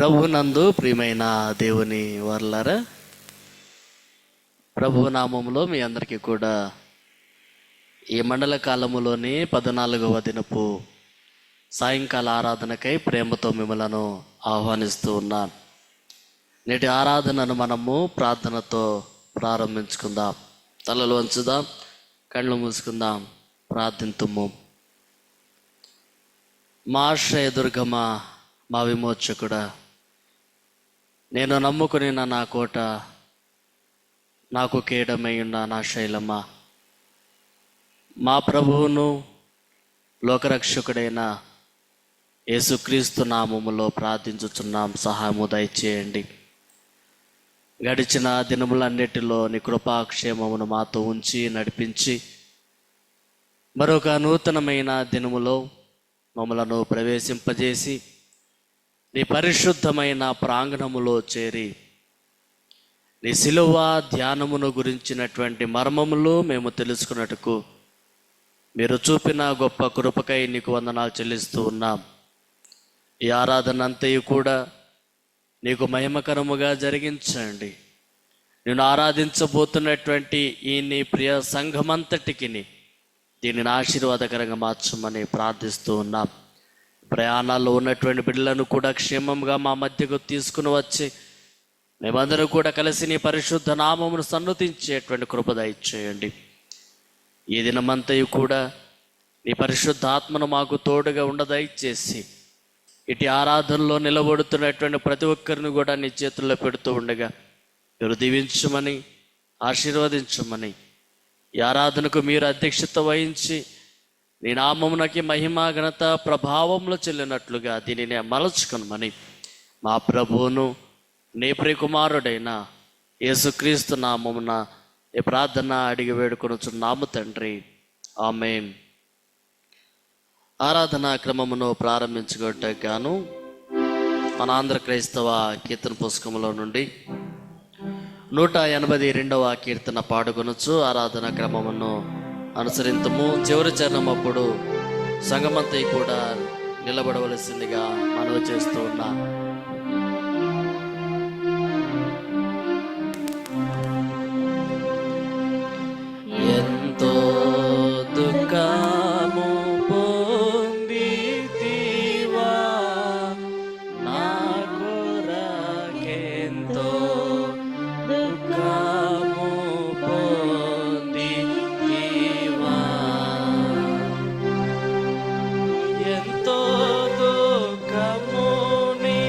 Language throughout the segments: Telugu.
ప్రభునందు ప్రియమైన దేవుని వర్లారా, ప్రభు నామములో మీ అందరికీ కూడా ఈ మండల కాలములోని 14వ దినపు సాయంకాల ఆరాధనకై ప్రేమతో మిమ్మలను ఆహ్వానిస్తూ ఉన్నాను. నేటి ఆరాధనను మనము ప్రార్థనతో ప్రారంభించుకుందాం. తలలు వంచుదాం, కళ్ళు మూసుకుందాం, ప్రార్థింతుము. మా ఆశ్రయ దుర్గమ, మా విమోచకుడా, నేను నమ్ముకుని నా కోట, నాకు కేడమై ఉన్న నా శైలమా, మా ప్రభువును లోకరక్షకుడైన యేసుక్రీస్తు నామములో ప్రార్థించుచున్నాం. సహాయము దయచేయండి. గడిచిన దినములన్నిటిలో నీ కృపాక్షేమమును మాతో ఉంచి నడిపించి మరొక నూతనమైన దినములో మమ్మలను ప్రవేశింపజేసి నీ పరిశుద్ధమైన ప్రాంగణములో చేరి నీ శిలువ ధ్యానమును గురించినటువంటి మర్మములు మేము తెలుసుకున్నట్టుకు మీరు చూపిన గొప్ప కృపకై నీకు వందనాలు చెల్లిస్తూ ఉన్నాం. ఈ ఆరాధన అంతయు కూడా నీకు మహిమకరముగా జరిగించండి. నేను ఆరాధించబోతున్నటువంటి ఈ నీ ప్రియ సంఘమంతటికి దీనిని ఆశీర్వాదకరంగా మార్చమని ప్రార్థిస్తూ ఉన్నాం. ప్రయాణాల్లో ఉన్నటువంటి బిడ్డలను కూడా క్షేమంగా మా మధ్యకు తీసుకుని వచ్చి మేమందరూ కూడా కలిసి నీ పరిశుద్ధ నామమును సన్నుతించేటువంటి కృప దయచేయండి. ఈ దినమంతయు కూడా నీ పరిశుద్ధ ఆత్మను మాకు తోడుగా ఉండదయచేసి ఇటు ఆరాధనలో నిలబడుతున్నటువంటి ప్రతి ఒక్కరిని కూడా నీ చేతుల్లో పెడుతూ ఉండగా మీరు దీవించమని, ఆశీర్వదించమని, ఈ ఆరాధనకు మీరు అధ్యక్షత వహించి నీ నామమునకి మహిమ ఘనత ప్రభావంలో చెల్లినట్లుగా దీనిని మలచుకొనమని మా ప్రభువును నీ ప్రియకుమారుడైన యేసుక్రీస్తు నామమున ఈ ప్రార్థన అడిగి వేడుకొనుచున్నాము తండ్రి, ఆమేన్. ఆరాధనా క్రమమును ప్రారంభించుకోవటానికి గాను మన ఆంధ్ర క్రైస్తవ కీర్తన పుస్తకంలో నుండి 182వ కీర్తన పాడుకొనొచ్చు. ఆరాధన క్రమమును అనుసరింతము. చివరి చరణం అప్పుడు సంగమంతై కూడా నిలబడవలసిందిగా మనవి చేస్తూ ఉన్నా. ఎంతో దుఃఖము పొందితివా నా కొరకెంతో దుఃఖము పొందితివా, ఎంతో దుఃఖము నీ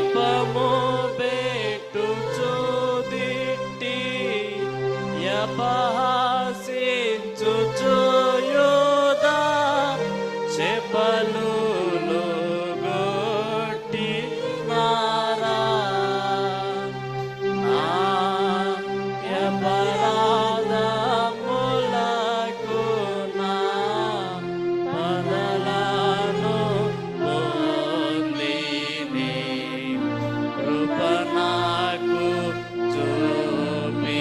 నెపము బెట్టుచుదిట్టి యపహాసించుచుయుదా చెపలు గొట్టి నారా యపరాధములకు నా బదలను పొందిని కృప నాకు చూపినావా.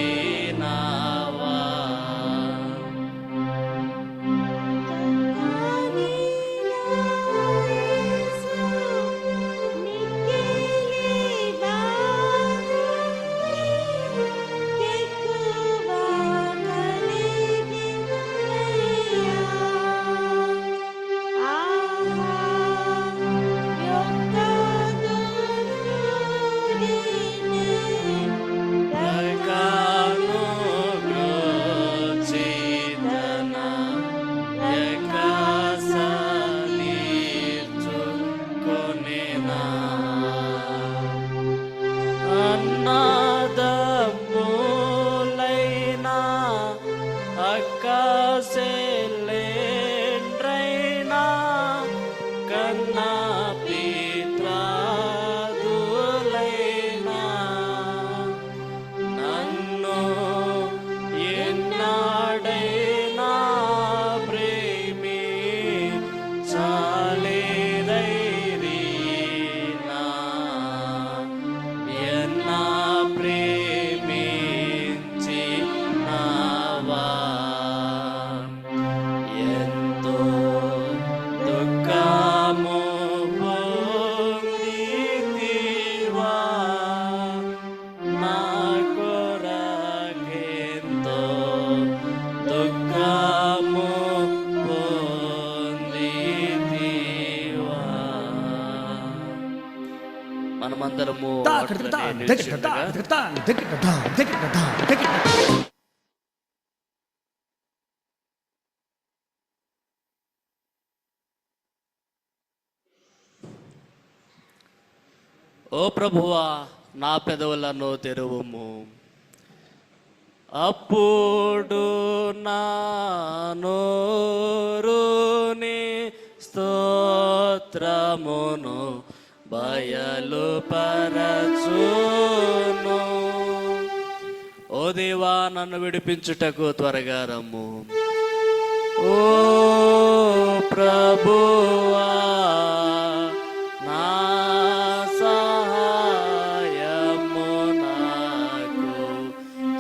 అన్నదమ్ములైనా అక్కసెల్లెండ్రైనా కన్నా పిత్రాదులైనా నన్ను ఎన్నాడైనా ప్రేమి చాలేదైనా ఎన్నా ప్రేమించి నావా. ఎంతో దుఃఖము పొందితివా నా కొరకెంతో దుఃఖము పొందితివా. మనమందరము అట్లనే నిలిచుండగా ఓ ప్రభువా నా పెదవులను తెరువుము, అప్పుడు నా నోరుని స్తోత్రమును బయలుపరచును. ఓ దేవా నన్ను విడిపించుటకు త్వరగా రమ్ము. ఓ ప్రభువా నా సహాయము నాకు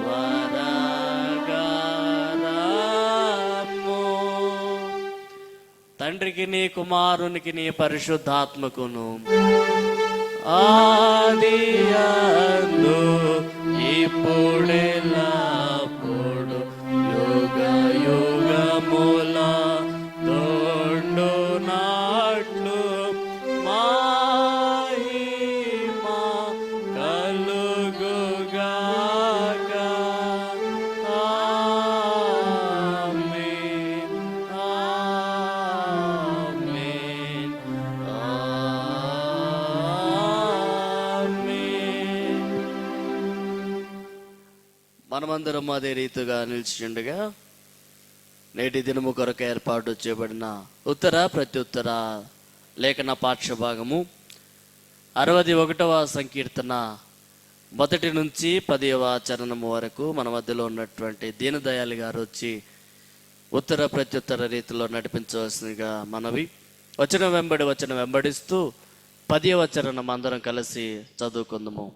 త్వరగా రమ్ము. తండ్రికి నీ కుమారునికి నీ పరిశుద్ధాత్మకును ఆదియందు ఇప్పుడెల్లప్పుడు యుగ యుగముల తోడు నాట్లు మహిమా కలుగుగాక. ఆమేన్, ఆమేన్, ఆమేన్. మనమందరం అదే రీతిగా నిలిచిండగా నేటి దినము కొరకు ఏర్పాటు చేయబడిన ఉత్తర ప్రత్యుత్తర లేఖన పాఠ్యభాగము 61వ సంకీర్తన 1 నుంచి 10వ చరణము వరకు మన మధ్యలో ఉన్నటువంటి దీనదయాళ్ గారు వచ్చి ఉత్తర ప్రత్యుత్తర రీతిలో నడిపించవలసిందిగా మనవి. వచనం వెంబడిస్తూ 10వ చరణం అందరం కలిసి చదువుకుందాము.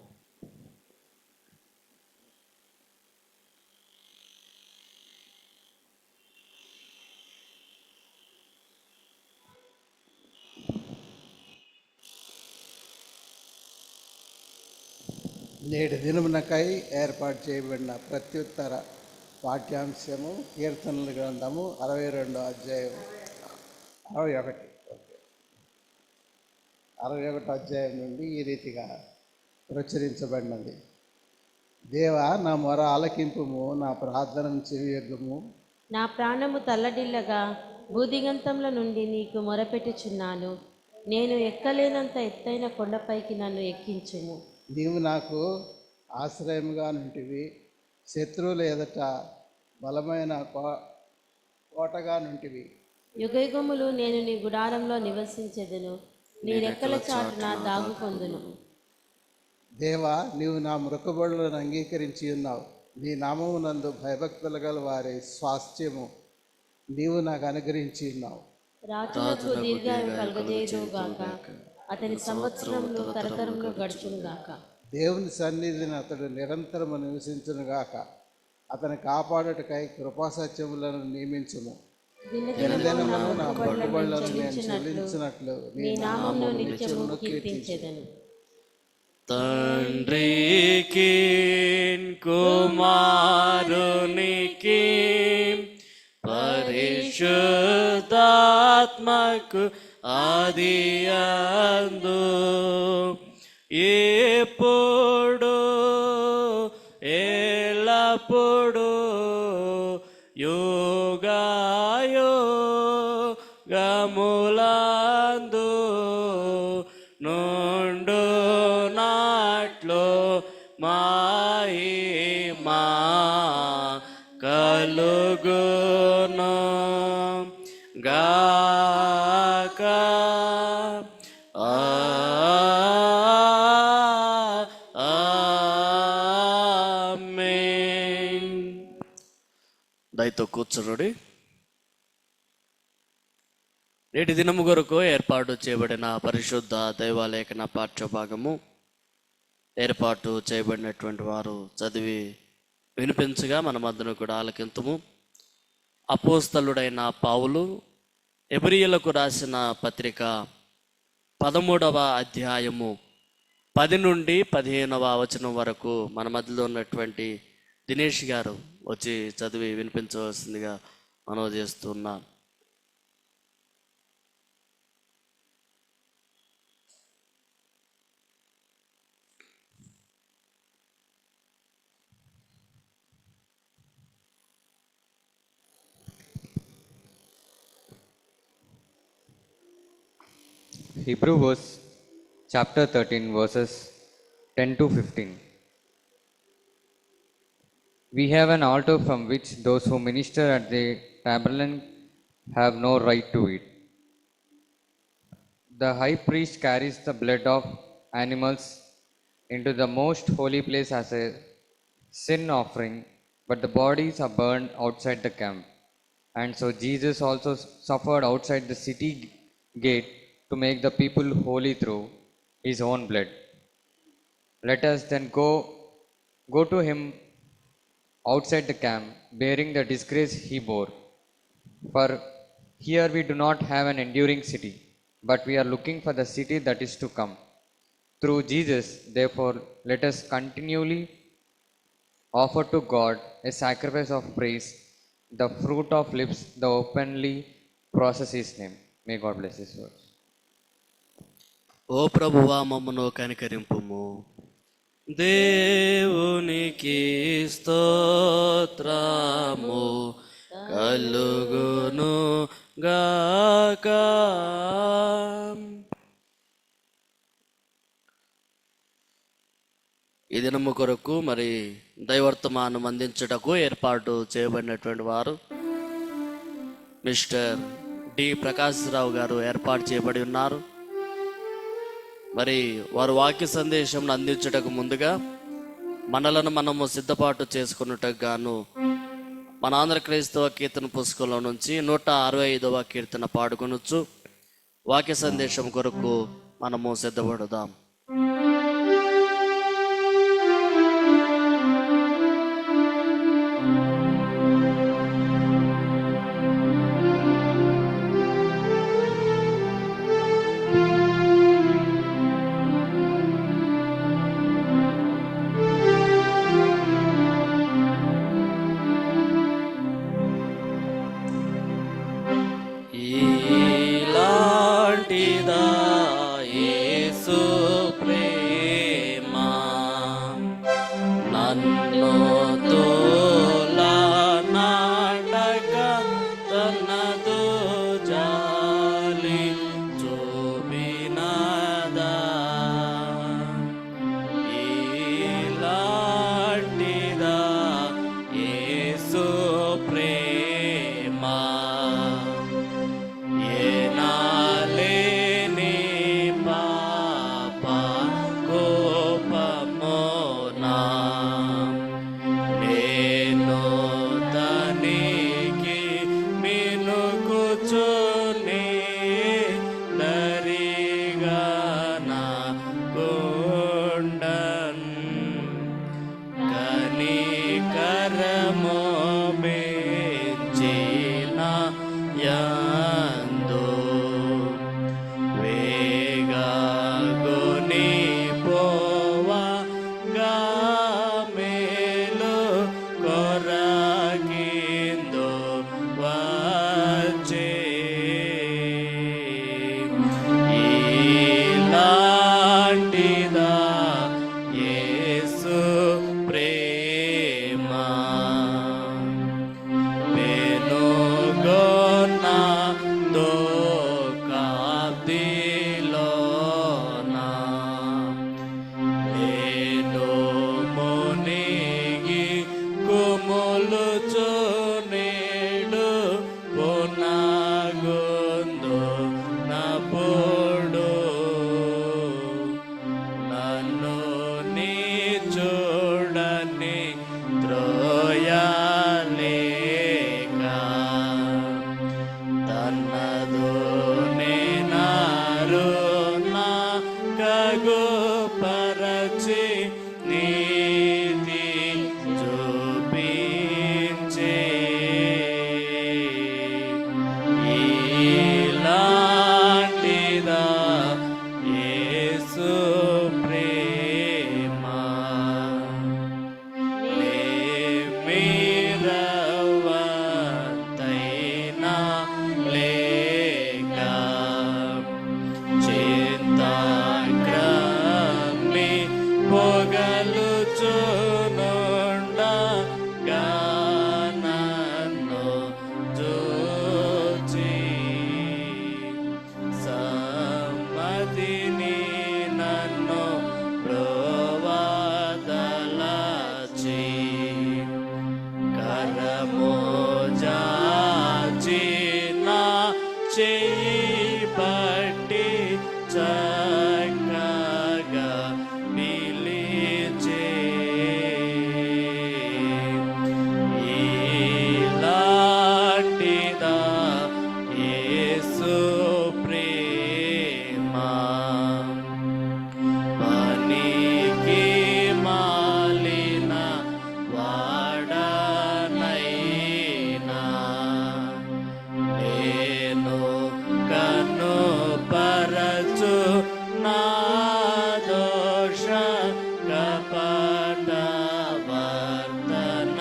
నేటి దినమునకై ఏర్పాటు చేయబడిన ప్రత్యుత్తర పాఠ్యాంశము కీర్తనల గ్రంథము 62వ అధ్యాయం 61 అధ్యాయం నుండి ఈ రీతిగా ప్రచురించబడినది. దేవా నా మొర ఆలకింపుము, నా ప్రార్థనను చెవియొగ్గుము. నా ప్రాణము తల్లడిల్లగా భూదిగంతముల నుండి నీకు మొరపెట్టుచున్నాను. నేను ఎక్కలేనంత ఎత్తైన కొండపైకి నన్ను ఎక్కించుము. నీవు నాకు ఆశ్రయముగా నుంటివి, శత్రువుల ఎదుట బలమైన కోటగా నుంటివి. యుగయుగములు నేను నీ గుడారంలో నివసించెదను, నీ రెక్కల చాటున దాగుకొందును. దేవా, నీవు నా మొక్కుబడులను అంగీకరించి ఉన్నావు. నీ నామమునందు భయభక్తులు గల వారి స్వాస్థ్యము నీవు నాకు అనుగ్రహించి ఉన్నావు. రాజులకు దీర్ఘాయువు కలుగజేయుదుగాక, అతని సంవత్సరములు తరతరములు గడుచునుగాక. దేవుని సన్నిధిని అతడు నిరంతరము నివసించునుగాక. అతని కాపాడుటకై కృపాసత్యములను నియమించుము. దినదినమును నా పట్టుబడులను నేను చెల్లించినట్లు నీ నామమును నిత్యము కీర్తించెదను. తండ్రికి కుమారునికి పరిశుద్ధాత్మకు ఆదియందు ఎప్పుడు ఎల్లప్పుడు యుగాయుగములందు నుండు నాట్లో మహిమా కలుగును గాక. ఆమేన్. దయతో కూర్చునుడి. నేటి దినము కొరకు ఏర్పాటు చేయబడిన పరిశుద్ధ దైవాలేఖన పాఠ్యభాగము ఏర్పాటు చేయబడినటువంటి వారు చదివి వినిపించగా మన మధ్యను కూడా ఆలకింతుము. అపోస్తలుడైన పౌలు ఎబ్రీయులకు రాసిన పత్రిక 13వ అధ్యాయము 10 నుండి 15వ వచనం వరకు మన మధ్యలో ఉన్నటువంటి దినేష్ గారు వచ్చి చదివి వినిపించవలసిందిగా మనవి చేస్తున్నాం. Hebrews chapter 13 verses 10 to 15. We have an altar from which those who minister at the tabernacle have no right to eat. The high priest carries the blood of animals into the most holy place as a sin offering, but the bodies are burned outside the camp. And so Jesus also suffered outside the city gate to make the people holy through his own blood. Let us then go to him outside the camp, bearing the disgrace he bore. For here we do not have an enduring city, but we are looking for the city that is to come. Through Jesus, therefore, let us continually offer to God a sacrifice of praise, the fruit of lips that openly process his name. May God bless his words. ఓ ప్రభువా, మమ్మను కనికరింపుము. దేవునికి స్తోత్రము కలుగును గాక. ఈ దినము కొరకు మరి దైవర్తమానం అందించుటకు ఏర్పాటు చేయబడినటువంటి వారు మిస్టర్ డి ప్రకాశ్రావు గారు ఏర్పాటు చేయబడి ఉన్నారు. మరి వారు వాక్య సందేశం అందించుటకు ముందుగా మనలను మనము సిద్ధపాటు చేసుకున్నట్టుకు గాను మన ఆంధ్ర క్రైస్తవ కీర్తన పుస్తకంలో నుంచి 165వ కీర్తన పాడుకొనొచ్చు. వాక్య సందేశం కొరకు మనము సిద్ధపడదాం. వచ్చి నీతి చూపించే ఇలాంటిదా యేసు ప్రేమ మీరవతైనా లేక చింతాగ్రమి పొగలుచునుండగా నన్ను చూచి సమ్మతిని నన్ను ప్రోవదలచి కరము జాచి నా చేయి పట్టి చక్కగా పిలిచే ఇలాంటిదా యేసు ప్రేమ పనికి మాలిన వాడనైనా నేను కను పరచు నా దోష కపట వర్తనము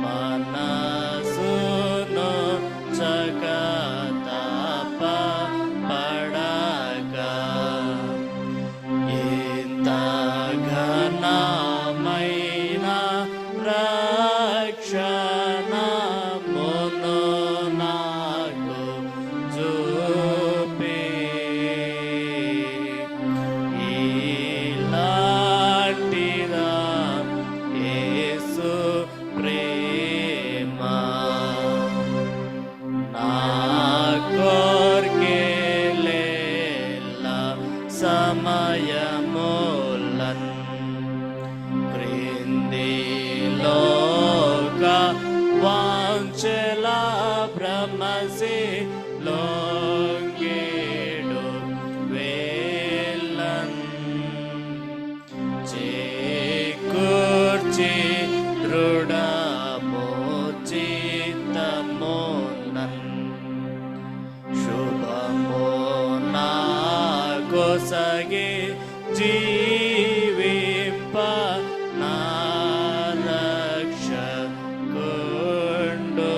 మనసును చకతాప పడక ఇంత ఘనమైన రక్షణమును నాకు చూపే ఇలాంటిదా యేసు ప్రేమ నా కోర్కెలేల సమయములన్ క్రిందిలోక వాంఛల భ్రమసి లోంగేడు వేలన్ చేకూర్చి దృఢమోచితమునన్ శుభము నాకొసగి జీవింప నా రక్షకుండు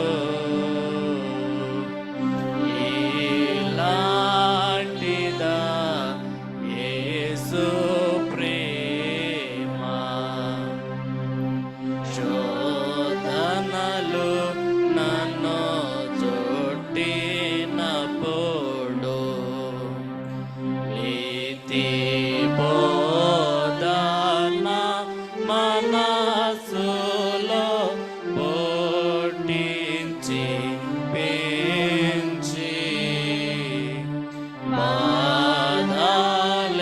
ఇలాంటిదా యేసు ప్రేమ శోధనలు నన్ను చుట్టినప్పుడు నీతి బోధన మనసులో పుట్టించి పెంచి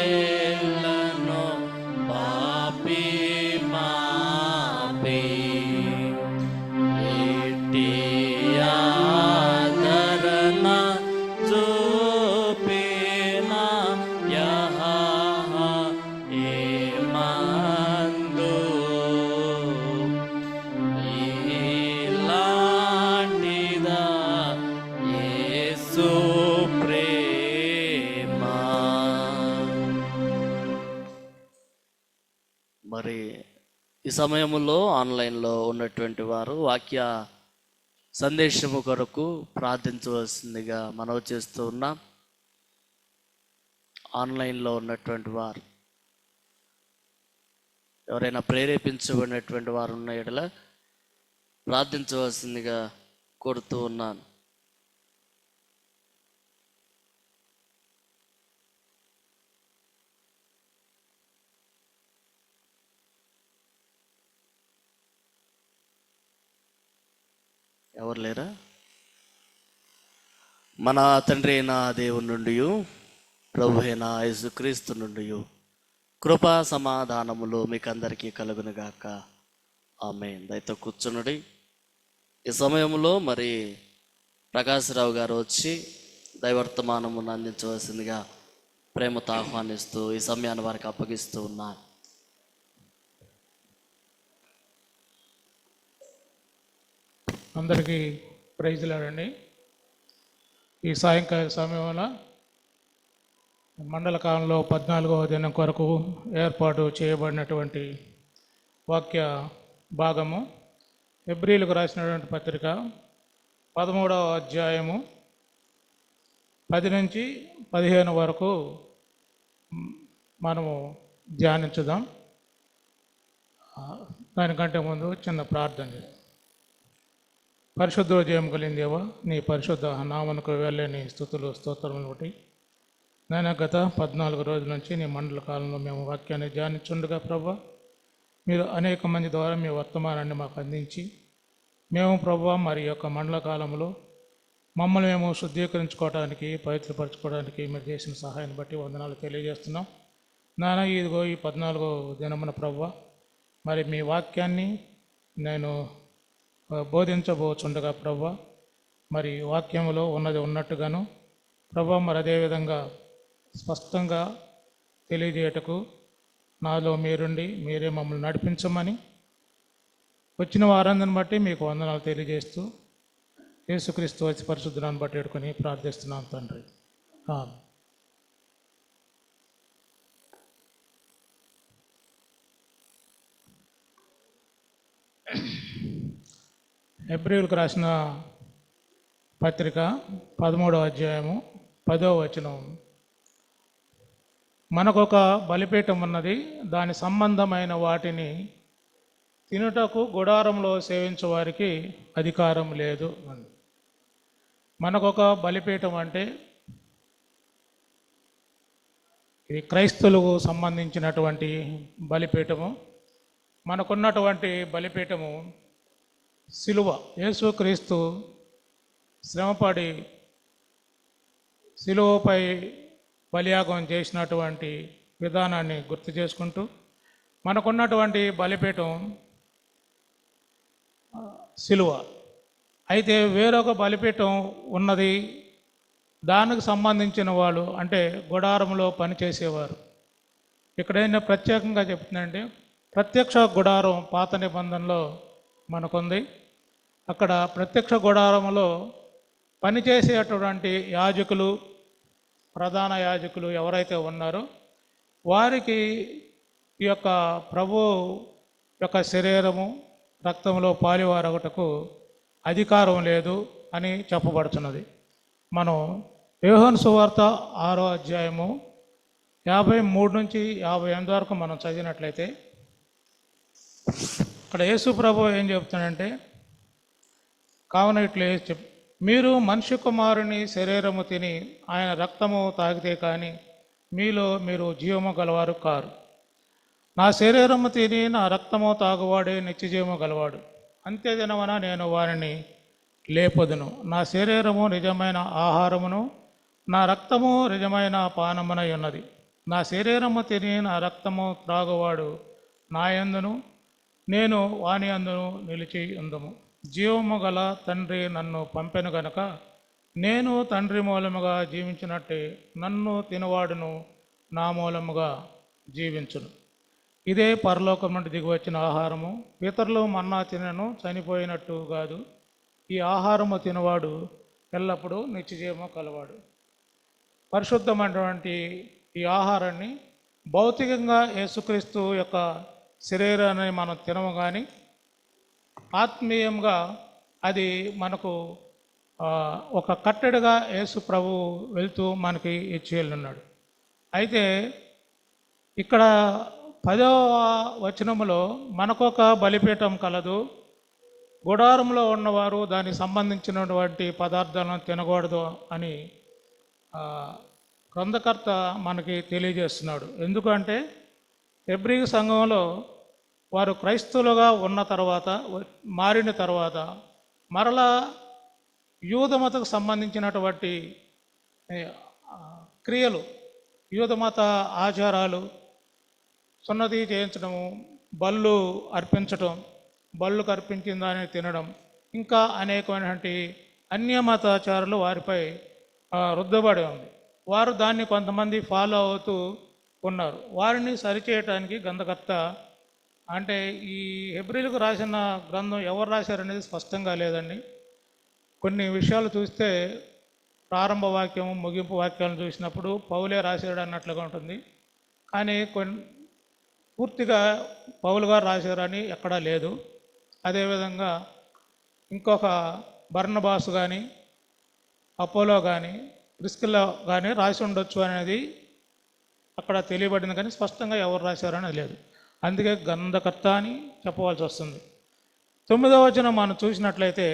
బాధలెల్లను పాపి మాపి ఇట్టి ఆదరణ చూపిన యెహోవా ఏమందు ఇలాంటిదా యేసు ప్రేమ. మరి ఈ సమయంలో ఆన్లైన్లో ఉన్నటువంటి వారు వాక్య సందేశము కొరకు ప్రార్థించవలసిందిగా మనవి చేస్తూ ఉన్నాం. ఆన్లైన్లో ఉన్నటువంటి వారు ఎవరైనా ప్రేరేపించబడినటువంటి వారు ఉన్న ఎడల ప్రార్థించవలసిందిగా కోరుతూ ఉన్నాను. ఎవరు లేరా? మన తండ్రి అయిన దేవుని నుండి ప్రభు అయిన యేసుక్రీస్తు నుండి కృపా సమాధానములు మీకు అందరికీ కలుగునుగాక. ఆమేన్. దయతో కూర్చునుడి. ఈ సమయంలో మరి ప్రకాశ్రావు గారు వచ్చి దైవర్తమానమును అందించవలసిందిగా ప్రేమతో ఆహ్వానిస్తూ ఈ సమయాన్ని వారికి అప్పగిస్తూ ఉన్నారు. అందరికీ ప్రైజ్లాడండి. ఈ సాయంకాల సమయంలో మండల కాలంలో 14వ దినం కొరకు ఏర్పాటు చేయబడినటువంటి వాక్య భాగము హెబ్రీలకు రాసినటువంటి పత్రిక 13వ అధ్యాయము 10 నుంచి 15 వరకు మనము ధ్యానించుదాం. దానికంటే ముందు చిన్న ప్రార్థన చేద్దాం. పరిశుద్ధ జయం కలిగిన దేవా, నీ పరిశుద్ధ నామమునకు వెళ్ళని స్తుతులు స్తోత్రములు బట్టి నేను గత 14 రోజుల నుంచి నీ మండల కాలంలో మేము వాక్యాన్ని ధ్యానించుండగా ప్రభా, మీరు అనేక మంది ద్వారా మీ వర్తమానాన్ని మాకు అందించి మేము ప్రభా మరి యొక్క మండల కాలంలో మమ్మల్ని మేము శుద్ధీకరించుకోవడానికి పవిత్రపరచుకోవడానికి మీరు చేసిన సహాయాన్ని బట్టి వందనాలు తెలియజేస్తున్నాం. నాన్న, ఇదిగో ఈ 14వ దినమున ప్రభా మరి మీ వాక్యాన్ని నేను బోధించబోచుండగా ప్రభా, మరి వాక్యంలో ఉన్నది ఉన్నట్టుగాను ప్రభా మరి అదేవిధంగా స్పష్టంగా తెలియజేయటకు నాలో మీరుండి మీరే మమ్మల్ని నడిపించమని వచ్చిన వారందరిని బట్టి మీకు వందనాలు తెలియజేస్తూ యేసుక్రీస్తు వచ్చి పరిశుద్ధులను బట్టి పెట్టుకొని ప్రార్థిస్తున్నాం తండ్రి. ఆమేన్. హెబ్రీయులకు రాసిన పత్రిక 13వ అధ్యాయము 10వ వచనం. మనకొక బలిపీఠం ఉన్నది, దాని సంబంధమైన వాటిని తినుటకు గుడారంలో సేవించే వారికి అధికారం లేదు. మనకొక బలిపీఠం అంటే ఇది క్రైస్తవులకు సంబంధించినటువంటి బలిపీఠము. మనకున్నటువంటి బలిపీఠము సిలువ. యేసుక్రీస్తు శ్రమపడి సిలువపై బలియాగం చేసినటువంటి విధానాన్ని గుర్తు చేసుకుంటూ మనకున్నటువంటి బలిపీఠం సిలువ. అయితే వేరొక బలిపీఠం ఉన్నది, దానికి సంబంధించిన వాళ్ళు అంటే గుడారంలో పనిచేసేవారు. ఇక్కడైనా ప్రత్యేకంగా చెప్తుందంటే ప్రత్యక్ష గుడారం పాత నిబంధనలో మనకుంది. అక్కడ ప్రత్యక్ష గుడారంలో పనిచేసేటటువంటి యాజకులు, ప్రధాన యాజకులు ఎవరైతే ఉన్నారో వారికి ఈ యొక్క ప్రభు యొక్క శరీరము రక్తంలో పాలువారగుటకు అధికారం లేదు అని చెప్పబడుతున్నది. మనం యోహాను సువార్త 6వ అధ్యాయము 53 నుంచి 58 వరకు మనం చదివినట్లయితే ఇక్కడ యేసు ప్రభు ఏం చెప్తాడంటే, కావున ఇట్లా మీరు మనిషి కుమారుని శరీరము తిని ఆయన రక్తము తాగితే కానీ మీలో మీరు జీవము గలవారు కారు. నా శరీరము తిని నా రక్తము తాగువాడే నిత్యజీవము గలవాడు. అంత్యదినమున నేను వారిని లేపదును. నా శరీరము నిజమైన ఆహారమును నా రక్తము నిజమైన పానమునై ఉన్నది. నా శరీరము తిని నా రక్తము త్రాగువాడు నా యందును నేను వాని అందును నిలిచి ఉందము. జీవము గల తండ్రి నన్ను పంపెను గనుక నేను తండ్రి మూలముగా జీవించినట్టే నన్ను తినవాడును నా మూలముగా జీవించును. ఇదే పరలోకం నుండి దిగి వచ్చిన ఆహారము. ఇతరులు మన్నా తినను చనిపోయినట్టు కాదు. ఈ ఆహారము తినవాడు ఎల్లప్పుడూ నిత్యజీవము కలవాడు. పరిశుద్ధమైనటువంటి ఈ ఆహారాన్ని భౌతికంగా యేసుక్రీస్తు యొక్క శరీరాన్ని మనం తినము, కానీ ఆత్మీయంగా అది మనకు ఒక కట్టడిగా యేసు ప్రభు వెళ్తూ మనకి ఇచ్చి వెళ్ళున్నాడు. అయితే ఇక్కడ 10వ వచనములో మనకొక బలిపీఠం కలదు, గుడారంలో ఉన్నవారు దానికి సంబంధించినటువంటి పదార్థాలను తినకూడదు అని గ్రంథకర్త మనకి తెలియజేస్తున్నాడు. ఎందుకంటే హెబ్రీ సంఘంలో వారు క్రైస్తవులుగా ఉన్న తర్వాత, మారిన తర్వాత మరలా యూదమతకు సంబంధించినటువంటి క్రియలు, యూదమత ఆచారాలు, సున్నతి చేయించడము, బళ్ళు అర్పించటం, బళ్ళుకు అర్పించిన దాన్ని తినడం, ఇంకా అనేకమైనటువంటి అన్యమతాచారాలు వారిపై రుద్దబడి ఉంది. వారు దాన్ని కొంతమంది ఫాలో అవుతూ ఉన్నారు. వారిని సరిచేయటానికి గ్రంథకర్త అంటే ఈ హెబ్రీలకు రాసిన గ్రంథం ఎవరు రాశారనేది స్పష్టంగా లేదండి. కొన్ని విషయాలు చూస్తే ప్రారంభ వాక్యం ముగింపు వాక్యాలను చూసినప్పుడు పౌలే రాశాడు అన్నట్లుగా ఉంటుంది. కానీ పూర్తిగా పౌలు గారు రాశారని ఎక్కడా లేదు. అదేవిధంగా ఇంకొక బర్నబాసు కానీ అపోలో కానీ ప్రిస్కిల్లా కానీ రాసి ఉండొచ్చు అనేది అక్కడ తెలియబడింది, కానీ స్పష్టంగా ఎవరు రాశారని లేదు. అందుకే గ్రంథకర్త అని చెప్పవలసి వస్తుంది. 9వ వచనం మనం చూసినట్లయితే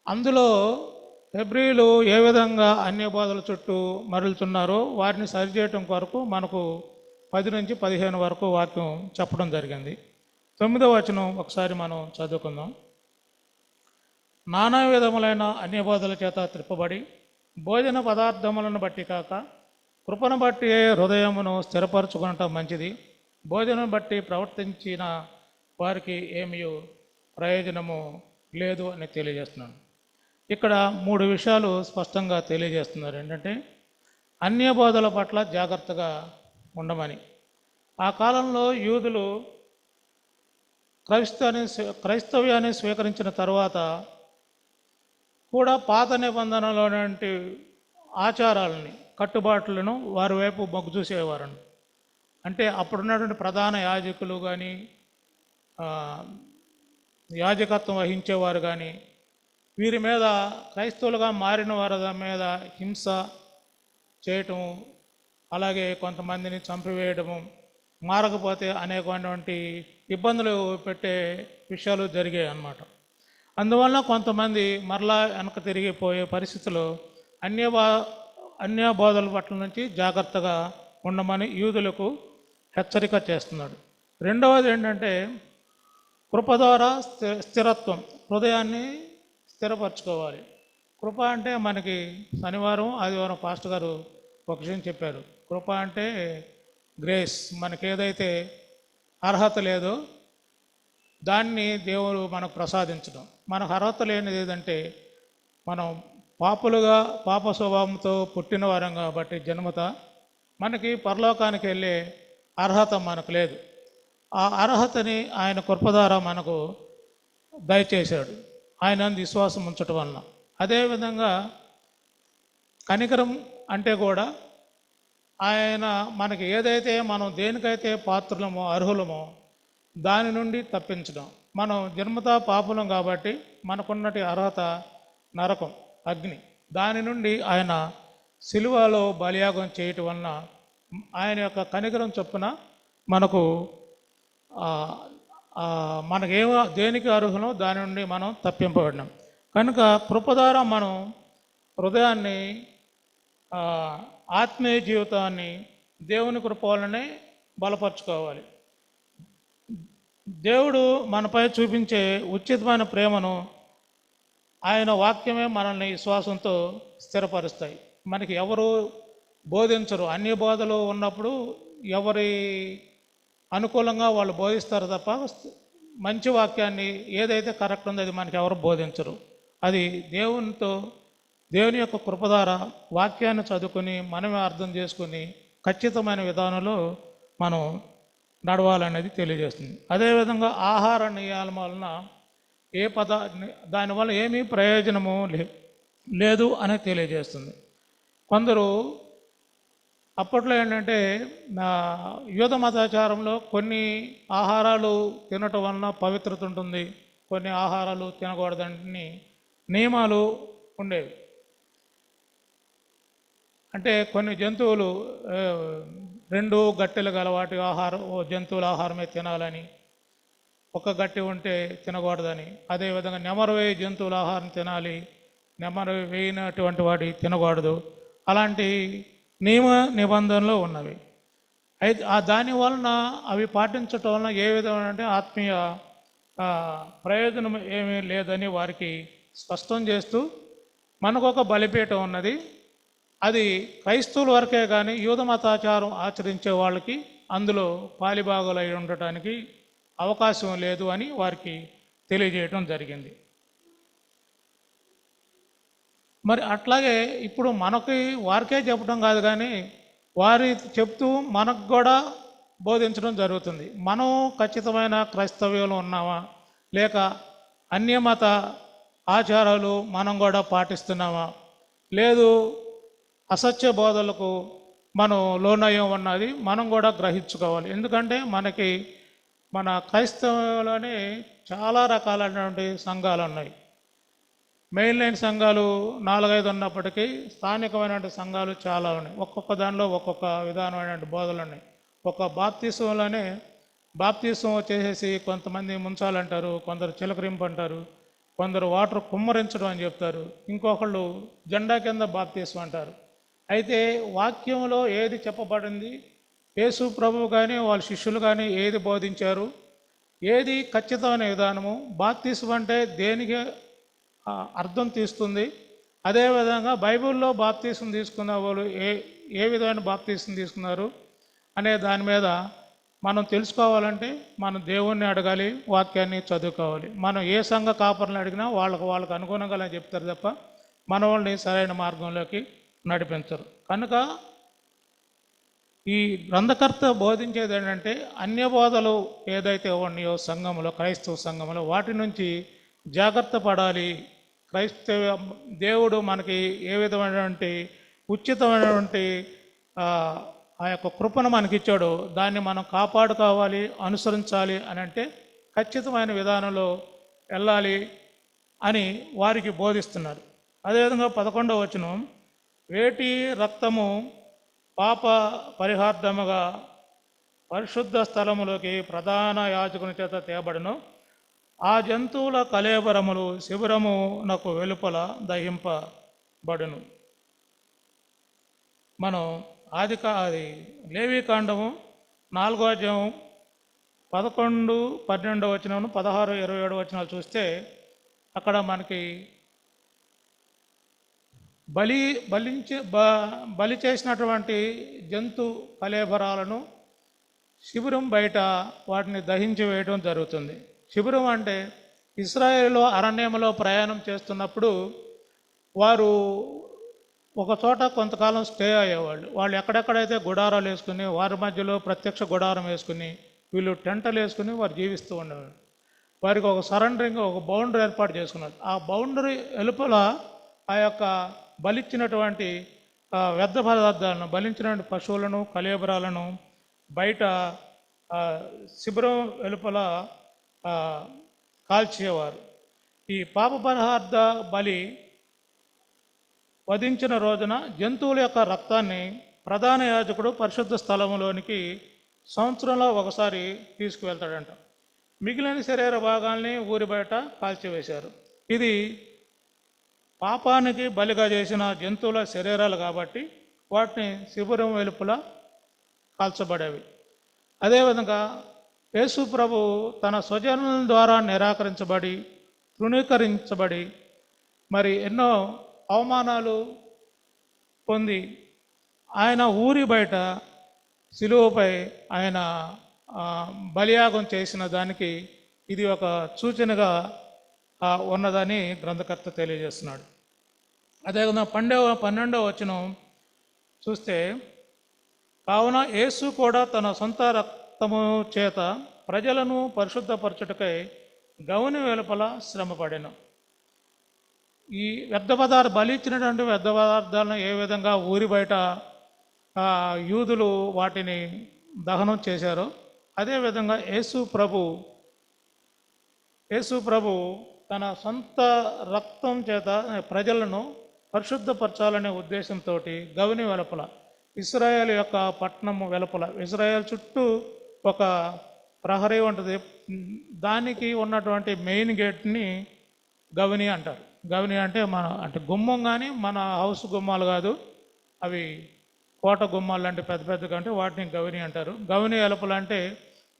అందులో హెబ్రీలు ఏ విధంగా అన్య బోధల చుట్టూ మరలుతున్నారో వారిని సరిచేయటం కొరకు మనకు 10 నుంచి 15 వరకు వాక్యం చెప్పడం జరిగింది. 9వ వచనం ఒకసారి మనం చదువుకుందాం. నానా విధములైన అన్య బోధల చేత త్రిప్పబడి భోజన పదార్థములను బట్టి కాక కృపను బట్టి హృదయమును స్థిరపరచుకునటం మంచిది. భోజనం బట్టి ప్రవర్తించిన వారికి ఏమీ ప్రయోజనము లేదు అని తెలియజేస్తున్నాను. ఇక్కడ 3 విషయాలు స్పష్టంగా తెలియజేస్తున్నారు. ఏంటంటే అన్య బోధల పట్ల జాగ్రత్తగా ఉండమని. ఆ కాలంలో యూదులు క్రైస్తవ్యాన్ని స్వీకరించిన తర్వాత కూడా పాత నిబంధనలోని ఆచారాలని కట్టుబాట్లను వారి వైపు మొగ్గు చూసేవారండి. అంటే అప్పుడున్నటువంటి ప్రధాన యాజకులు కానీ యాజకత్వం వహించేవారు కానీ వీరి మీద క్రైస్తవులుగా మారిన వారి మీద హింస చేయటం, అలాగే కొంతమందిని చంపివేయడము, మారకపోతే అనేకమైనటువంటి ఇబ్బందులు పెట్టే విషయాలు జరిగాయి అన్నమాట. అందువల్ల కొంతమంది మరలా వెనక తిరిగిపోయే పరిస్థితుల్లో అన్య బోధల పట్ల నుంచి జాగ్రత్తగా ఉండమని యూదులకు హెచ్చరిక చేస్తున్నాడు. రెండవది ఏంటంటే కృప ద్వారా స్థిరత్వం, హృదయాన్ని స్థిరపరచుకోవాలి. కృప అంటే మనకి శనివారం ఆదివారం పాస్టర్ గారు ఒక విషయం చెప్పారు. కృప అంటే గ్రేస్, మనకి ఏదైతే అర్హత లేదో దాన్ని దేవుడు మనకు ప్రసాదించడం. మనకు అర్హత లేనిది ఏదంటే మనం పాపులుగా పాప స్వభావంతో పుట్టిన వారం కాబట్టి జన్మత మనకి పరలోకానికి వెళ్ళే అర్హత మనకు లేదు. ఆ అర్హతని ఆయన కృప ద్వారా మనకు దయచేశాడు, ఆయన విశ్వాసం ఉంచటం వలన. అదేవిధంగా కనికరం అంటే కూడా ఆయన మనకి ఏదైతే మనం దేనికైతే పాత్రులమో అర్హులమో దాని నుండి తప్పించడం. మనం జన్మతా పాపులం కాబట్టి మనకున్నటి అర్హత నరకం, అగ్ని. దాని నుండి ఆయన సిలువలో బలియాగం చేయటం వలన ఆయన యొక్క కనికరం చొప్పున మనకు మనకేమో దేనికి అర్హులో దాని నుండి మనం తప్పింపబడినాం. కనుక కృప ద్వారా మనం హృదయాన్ని ఆత్మీయ జీవితాన్ని దేవుని కృప వలనే బలపరుచుకోవాలి. దేవుడు మనపై చూపించే ఉచితమైన ప్రేమను ఆయన వాక్యమే మనల్ని విశ్వాసంతో స్థిరపరుస్తాయి. మనకి ఎవరు బోధించరు. అన్ని బోధలు ఉన్నప్పుడు ఎవరి అనుకూలంగా వాళ్ళు బోధిస్తారు తప్ప మంచి వాక్యాన్ని ఏదైతే కరెక్ట్ ఉందో అది మనకి ఎవరు బోధించరు. అది దేవుని యొక్క కృప ద్వారా వాక్యాన్ని చదువుకొని మనమే అర్థం చేసుకుని ఖచ్చితమైన విధానంలో మనం నడవాలనేది తెలియజేస్తుంది. అదేవిధంగా ఆహార నియమాల వలన దానివల్ల ఏమీ ప్రయోజనము లేదు అని తెలియజేస్తుంది. కొందరు అప్పట్లో ఏంటంటే యూద మతాచారంలో కొన్ని ఆహారాలు తినటం వలన పవిత్రత ఉంటుంది, కొన్ని ఆహారాలు తినకూడదని నియమాలు ఉండేవి. అంటే కొన్ని జంతువులు 2 గట్టెలు గల వాటి జంతువుల ఆహారమే తినాలని, ఒక గట్టి ఉంటే తినకూడదని. అదేవిధంగా నెమరు వేయి జంతువుల ఆహారం తినాలి, నెమరు వేయినటువంటి వాటి తినకూడదు. అలాంటి నియమ నిబంధనలు ఉన్నవి. అయితే దాని వలన అవి పాటించటం వలన ఏ విధమైన అంటే ఆత్మీయ ప్రయోజనం ఏమీ లేదని వారికి స్పష్టం చేస్తూ మనకు ఒక బలిపీఠం ఉన్నది. అది క్రైస్తవుల వరకే కానీ యూద మతాచారం ఆచరించే వాళ్ళకి అందులో పాలిభాగులై ఉండటానికి అవకాశం లేదు అని వారికి తెలియజేయటం జరిగింది. మరి అట్లాగే ఇప్పుడు మనకి వారికే చెప్పడం కాదు కానీ వారి చెప్తూ మనకు కూడా బోధించడం జరుగుతుంది. మనం ఖచ్చితమైన క్రైస్తవ్యంలో ఉన్నామా, లేక అన్యమత ఆచారాలు మనం కూడా పాటిస్తున్నామా, లేదు అసత్య బోధలకు మనం లోనయ్యం ఉన్నది మనం కూడా గ్రహించుకోవాలి. ఎందుకంటే మనకి మన క్రైస్తవంలోనే చాలా రకాలైనటువంటి సంఘాలు ఉన్నాయి. మెయిన్ లైన్ సంఘాలు 4-5 ఉన్నప్పటికీ స్థానికమైనటువంటి సంఘాలు చాలా ఉన్నాయి. ఒక్కొక్క దానిలో ఒక్కొక్క విధానమైనటువంటి బోధలు ఉన్నాయి. ఒక బాప్తిసంలోనే బాప్తిసం వచ్చేసేసి కొంతమంది ముంచాలంటారు, కొందరు చిలకరింపు అంటారు, కొందరు వాటర్ కుమ్మరించడం అని చెప్తారు, ఇంకొకళ్ళు జెండా కింద బాప్తిసం అంటారు. అయితే వాక్యంలో ఏది చెప్పబడింది, యేసు ప్రభువు కానీ వాళ్ళ శిష్యులు కానీ ఏది బోధించారు, ఏది ఖచ్చితమైన విధానము, బాప్తిసం అంటే దేనికి అర్థం తీస్తుంది, అదేవిధంగా బైబిల్లో బాప్తిసం తీసుకున్న వాళ్ళు ఏ విధమైన బాప్తిసం తీసుకున్నారు అనే దాని మీద మనం తెలుసుకోవాలంటే మనం దేవుణ్ణి అడగాలి, వాక్యాన్ని చదువుకోవాలి. మనం ఏ సంఘ కాపర్ని అడిగినా వాళ్ళకు అనుగుణంగా చెప్తారు తప్ప మన వాళ్ళని సరైన మార్గంలోకి నడిపించరు. కనుక ఈ గ్రంథకర్త బోధించేది ఏంటంటే అన్య బోధలు ఏదైతే ఉన్నాయో సంఘంలో, క్రైస్తవ సంఘంలో, వాటి నుంచి జాగ్రత్త పడాలి. క్రైస్తవ దేవుడు మనకి ఏ విధమైనటువంటి ఉచితమైనటువంటి ఆ యొక్క కృపను మనకి ఇచ్చాడో దాన్ని మనం కాపాడుకోవాలి, అనుసరించాలి అని అంటే ఖచ్చితమైన విధానంలో వెళ్ళాలి అని వారికి బోధిస్తున్నారు. అదేవిధంగా 11వ వచనం, వేటి రక్తము పాప పరిహార్థముగా పరిశుద్ధ స్థలములోకి ప్రధాన యాజకుని చేత తేబడును, ఆ జంతువుల కళేబరములు శిబిరమునకు వెలుపల దహింపబడును. మనం అది లేవీకాండము 4వ అధ్యాయం 11, 12 వచనం, 16, 27 వచనాలు చూస్తే అక్కడ మనకి బలి చేసినటువంటి జంతు కళేబరాలను శిబిరం బయట వాటిని దహించి వేయడం జరుగుతుంది. శిబిరం అంటే ఇశ్రాయేలు అరణ్యంలో ప్రయాణం చేస్తున్నప్పుడు వారు ఒక చోట కొంతకాలం స్టే అయ్యేవాళ్ళు. వాళ్ళు ఎక్కడెక్కడైతే గుడారాలు వేసుకుని వారి మధ్యలో ప్రత్యక్ష గుడారం వేసుకుని వీళ్ళు టెంటలు వేసుకుని వారు జీవిస్తూ ఉండేవాళ్ళు. వారికి ఒక సరెండరింగ్, ఒక బౌండరీ ఏర్పాటు చేసుకున్నారు. ఆ బౌండరీ వెలుపల ఆ యొక్క బలిచ్చినటువంటి వ్యర్థ పదార్థాలను, బలించినటువంటి పశువులను, కళేబరాలను బయట శిబిరం వెలుపల కాల్చేవారు. ఈ పాప పరిహార్థ బలి వధించిన రోజున జంతువుల యొక్క రక్తాన్ని ప్రధాన యాజకుడు పరిశుద్ధ స్థలంలోనికి సంవత్సరంలో ఒకసారి తీసుకువెళ్తాడంట. మిగిలిన శరీర భాగాల్ని ఊరి బయట కాల్చివేశారు. ఇది పాపానికి బలిగా చేసిన జంతువుల శరీరాలు కాబట్టి వాటిని శిబిరం వెలుపల కాల్చబడేవి. అదేవిధంగా యేసు ప్రభు తన స్వజనుల ద్వారా నిరాకరించబడి, తృణీకరించబడి, మరి ఎన్నో అవమానాలు పొంది ఆయన ఊరి బయట శిలువపై ఆయన బలియాగం చేసిన దానికి ఇది ఒక సూచనగా ఉన్నదని గ్రంథకర్త తెలియజేస్తున్నాడు. అదేవిధంగా 12వ వచనం చూస్తే, కావున యేసు కూడా తన సొంత రక్తము చేత ప్రజలను పరిశుద్ధపరచుటకై గౌని వెలుపల శ్రమపడెను. ఈ బలి ఇచ్చినటువంటి వ్యర్థ పదార్థాలను ఏ విధంగా ఊరి బయట యూదులు వాటిని దహనం చేశారో అదేవిధంగా యేసు ప్రభు తన సొంత రక్తం చేత ప్రజలను పరిశుద్ధపరచాలనే ఉద్దేశంతో గౌని వెలుపల, ఇశ్రాయేల్ యొక్క పట్టణము వెలుపల, ఇశ్రాయేల్ చుట్టూ ఒక ప్రహరీ ఉంటుంది, దానికి ఉన్నటువంటి మెయిన్ గేట్ని గౌని అంటారు. గౌని అంటే అంటే గుమ్మం, కానీ మన హౌస్ గుమ్మాలు కాదు, అవి కోట గుమ్మాలు లాంటి పెద్ద పెద్ద కంటే వాటిని గౌని అంటారు. గౌని వెలుపల అంటే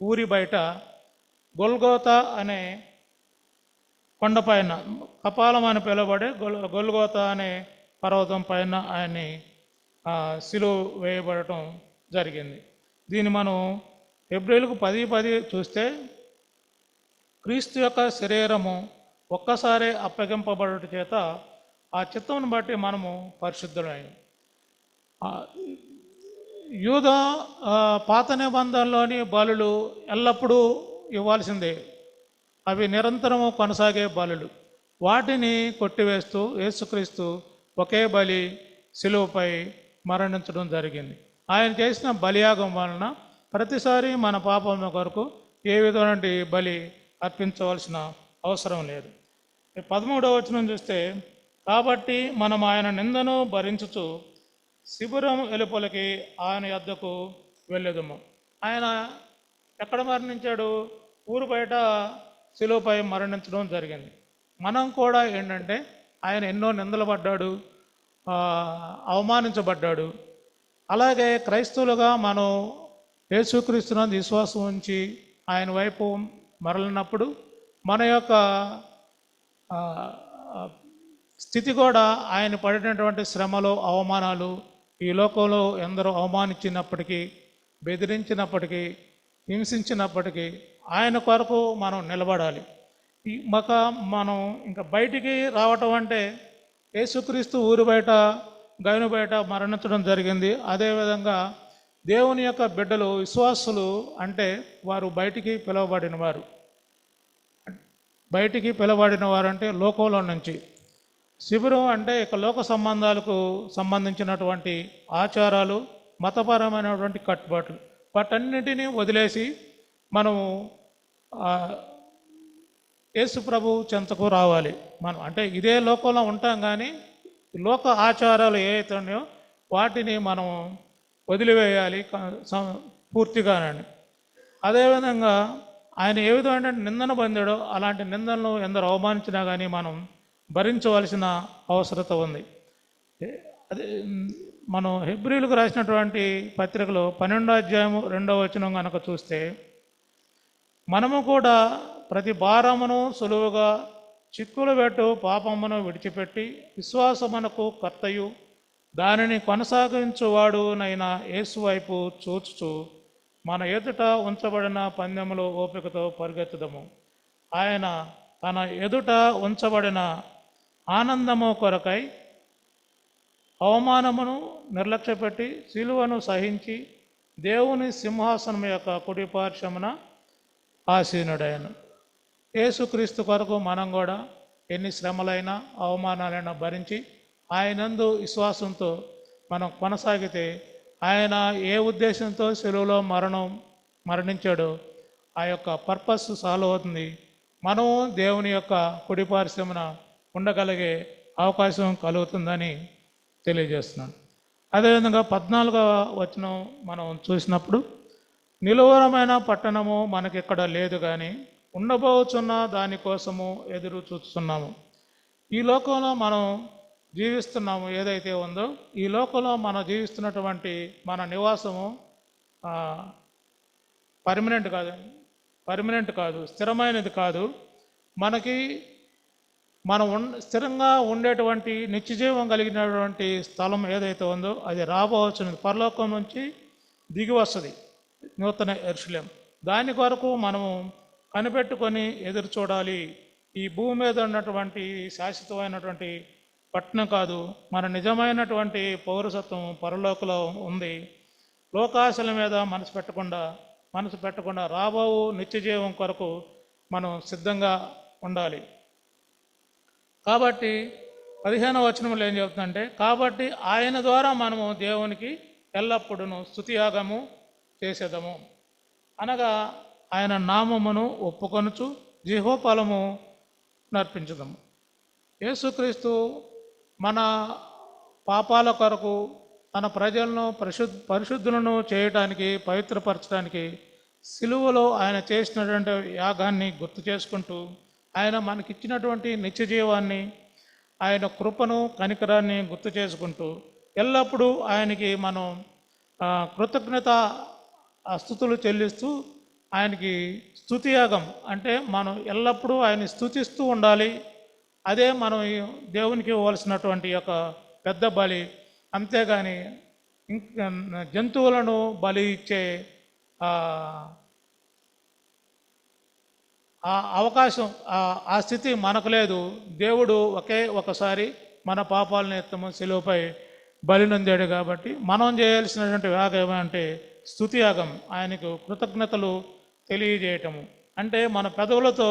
ఊరి బయట గొల్గోతా అనే కొండపైన, కపాలం అని పిలువబడే గొల్గోతా అనే పర్వతం పైన ఆయన్ని శిలువ వేయబడటం జరిగింది. దీన్ని మనం హెబ్రీయులకు 10:10 చూస్తే, క్రీస్తు యొక్క శరీరము ఒక్కసారి అప్పగింపబడుట చేత ఆ చిత్తమును బట్టి మనము పరిశుద్ధులయ్యాం. ఆ, యూద పాత నిబంధనలోని బలులు ఎల్లప్పుడూ ఇవ్వాల్సిందే, అవి నిరంతరము కొనసాగే బలులు. వాటిని కొట్టివేస్తూ యేసుక్రీస్తు ఒకే బలి శిలువపై మరణించడం జరిగింది. ఆయన చేసిన బలియాగం వలన ప్రతిసారి మన పాపం కొరకు ఏ విధమైన బలి అర్పించవలసిన అవసరం లేదు. 13వ వచనం చూస్తే, కాబట్టి మనం ఆయన నిందను భరించుచు శిబిరం వెలుపలికి ఆయన యొద్దకు వెళ్ళెదము. ఆయన ఎక్కడ మరణించాడు? ఊరు బయట శిలువపై మరణించడం జరిగింది. మనం కూడా ఏంటంటే ఆయన ఎన్నో నిందలు పడ్డాడు, అవమానించబడ్డాడు. అలాగే క్రైస్తవులుగా మనం యేసుక్రీస్తునందు విశ్వాసం ఉంచి ఆయన వైపు మరలినప్పుడు మన యొక్క స్థితి కూడా ఆయన పడినటువంటి శ్రమలు, అవమానాలు, ఈ లోకంలో ఎందరో అవమానించినప్పటికీ, బెదిరించినప్పటికీ, హింసించినప్పటికీ ఆయన కొరకు మనం నిలబడాలి. మనం ఇంకా బయటికి రావటం అంటే యేసుక్రీస్తు ఊరు బయట, గైను బయట మరణించడం జరిగింది. అదేవిధంగా దేవుని యొక్క బిడ్డలు, విశ్వాసులు అంటే వారు బయటికి పిలువబడిన వారు. బయటికి పిలువబడిన వారు అంటే లోకంలో నుంచి. శిబిరం అంటే ఇక లోక సంబంధాలకు సంబంధించినటువంటి ఆచారాలు, మతపరమైనటువంటి కట్టుబాట్లు, వాటన్నిటినీ వదిలేసి మనము యేసు ప్రభు చెంతకు రావాలి. మనం అంటే ఇదే లోకంలో ఉంటాం, కానీ లోక ఆచారాలు ఏవైతే ఉన్నాయో వాటిని మనం వదిలివేయాలి పూర్తిగానండి. అదేవిధంగా ఆయన ఏ విధమైన నిందన పొందాడో అలాంటి నిందనలు ఎందరు అవమానించినా కానీ మనం భరించవలసిన అవసరత ఉంది. అదే మనం హెబ్రీలకు రాసినటువంటి పత్రికలో 12వ అధ్యాయము 2వ వచనం కనుక చూస్తే, మనము కూడా ప్రతి భారమును సులువుగా చిక్కులు పెట్టు పాపమును విడిచిపెట్టి విశ్వాసమునకు కర్తయు దానిని కొనసాగించువాడునైన యేసు వైపు చూచుచు మన ఎదుట ఉంచబడిన పందెములో ఓపికతో పరిగెత్తుదము. ఆయన తన ఎదుట ఉంచబడిన ఆనందము కొరకై అవమానమును నిర్లక్ష్యపెట్టి శిలువను సహించి దేవుని సింహాసనం యొక్క కుడి పార్శ్వమున ఆసీనుడైన. యేసుక్రీస్తు కొరకు మనం కూడా ఎన్ని శ్రమలైనా, అవమానాలైనా భరించి ఆయనందు విశ్వాసంతో మనం కొనసాగితే, ఆయన ఏ ఉద్దేశంతో శిలువలో మరణించాడో ఆ యొక్క పర్పస్ సాల్వ్ అవుతుంది. మనం దేవుని యొక్క కుడి పార్శ్వమున ఉండగలిగే అవకాశం కలుగుతుందని తెలియజేస్తున్నాను. అదేవిధంగా 14వ వచనం మనం చూసినప్పుడు, నిలువరమైన పట్టణము మనకిక్కడ లేదు, కానీ ఉండబోచున్న దానికోసము ఎదురు చూస్తున్నాము. ఈ లోకంలో మనం జీవిస్తున్నాము ఏదైతే ఉందో, ఈ లోకంలో మనం జీవిస్తున్నటువంటి మన నివాసము పర్మనెంట్ కాదు, స్థిరమైనది కాదు. మనకి మనం స్థిరంగా ఉండేటువంటి నిత్యజీవం కలిగినటువంటి స్థలం ఏదైతే ఉందో అది రాబోతున్నది, పరలోకం నుంచి దిగి వస్తుంది, నూతన యెరూషలేము. దాని కొరకు మనము కనిపెట్టుకొని ఎదురు చూడాలి. ఈ భూమి మీద ఉన్నటువంటి శాశ్వతమైనటువంటి పట్టణం కాదు, మన నిజమైనటువంటి పౌరసత్వం పరలోకంలో ఉంది. లోకాశల మీద మనసు పెట్టకుండా రాబో నిత్యజీవం కొరకు మనం సిద్ధంగా ఉండాలి. కాబట్టి 15వ వచనంలో ఏం చెబుతుందంటే, కాబట్టి ఆయన ద్వారా మనము దేవునికి ఎల్లప్పుడూ స్తుతియాగము చేసేదము, అనగా ఆయన నామమును ఒప్పుకొనుచు జీవోఫలము నర్పించదము. యేసుక్రీస్తు మన పాపాల కొరకు తన ప్రజలను పరిశుద్ధులను చేయటానికి, పవిత్రపరచడానికి సిలువలో ఆయన చేసినటువంటి యాగాన్ని గుర్తు చేసుకుంటూ, ఆయన మనకిచ్చినటువంటి నిత్యజీవాన్ని, ఆయన కృపను, కనికరాన్ని గుర్తు చేసుకుంటూ ఎల్లప్పుడూ ఆయనకి మనం కృతజ్ఞత స్తుతులు చెల్లిస్తూ ఆయనకి స్తుతియాగం అంటే మనం ఎల్లప్పుడూ ఆయన్ని స్తుతిస్తూ ఉండాలి. అదే మనం దేవునికి ఇవ్వాల్సినటువంటి యొక్క పెద్ద బలి. అంతేగాని జంతువులను బలి ఇచ్చే ఆ అవకాశం, ఆ స్థితి మనకు లేదు. దేవుడు ఒకసారి మన పాపాల నిమిత్తము శిలువపై బలి నొందాడు. కాబట్టి మనం చేయాల్సినటువంటి యాగం ఏమంటే స్తుతి యాగం, ఆయనకు కృతజ్ఞతలు తెలియజేయటము. అంటే మన పెదవులతో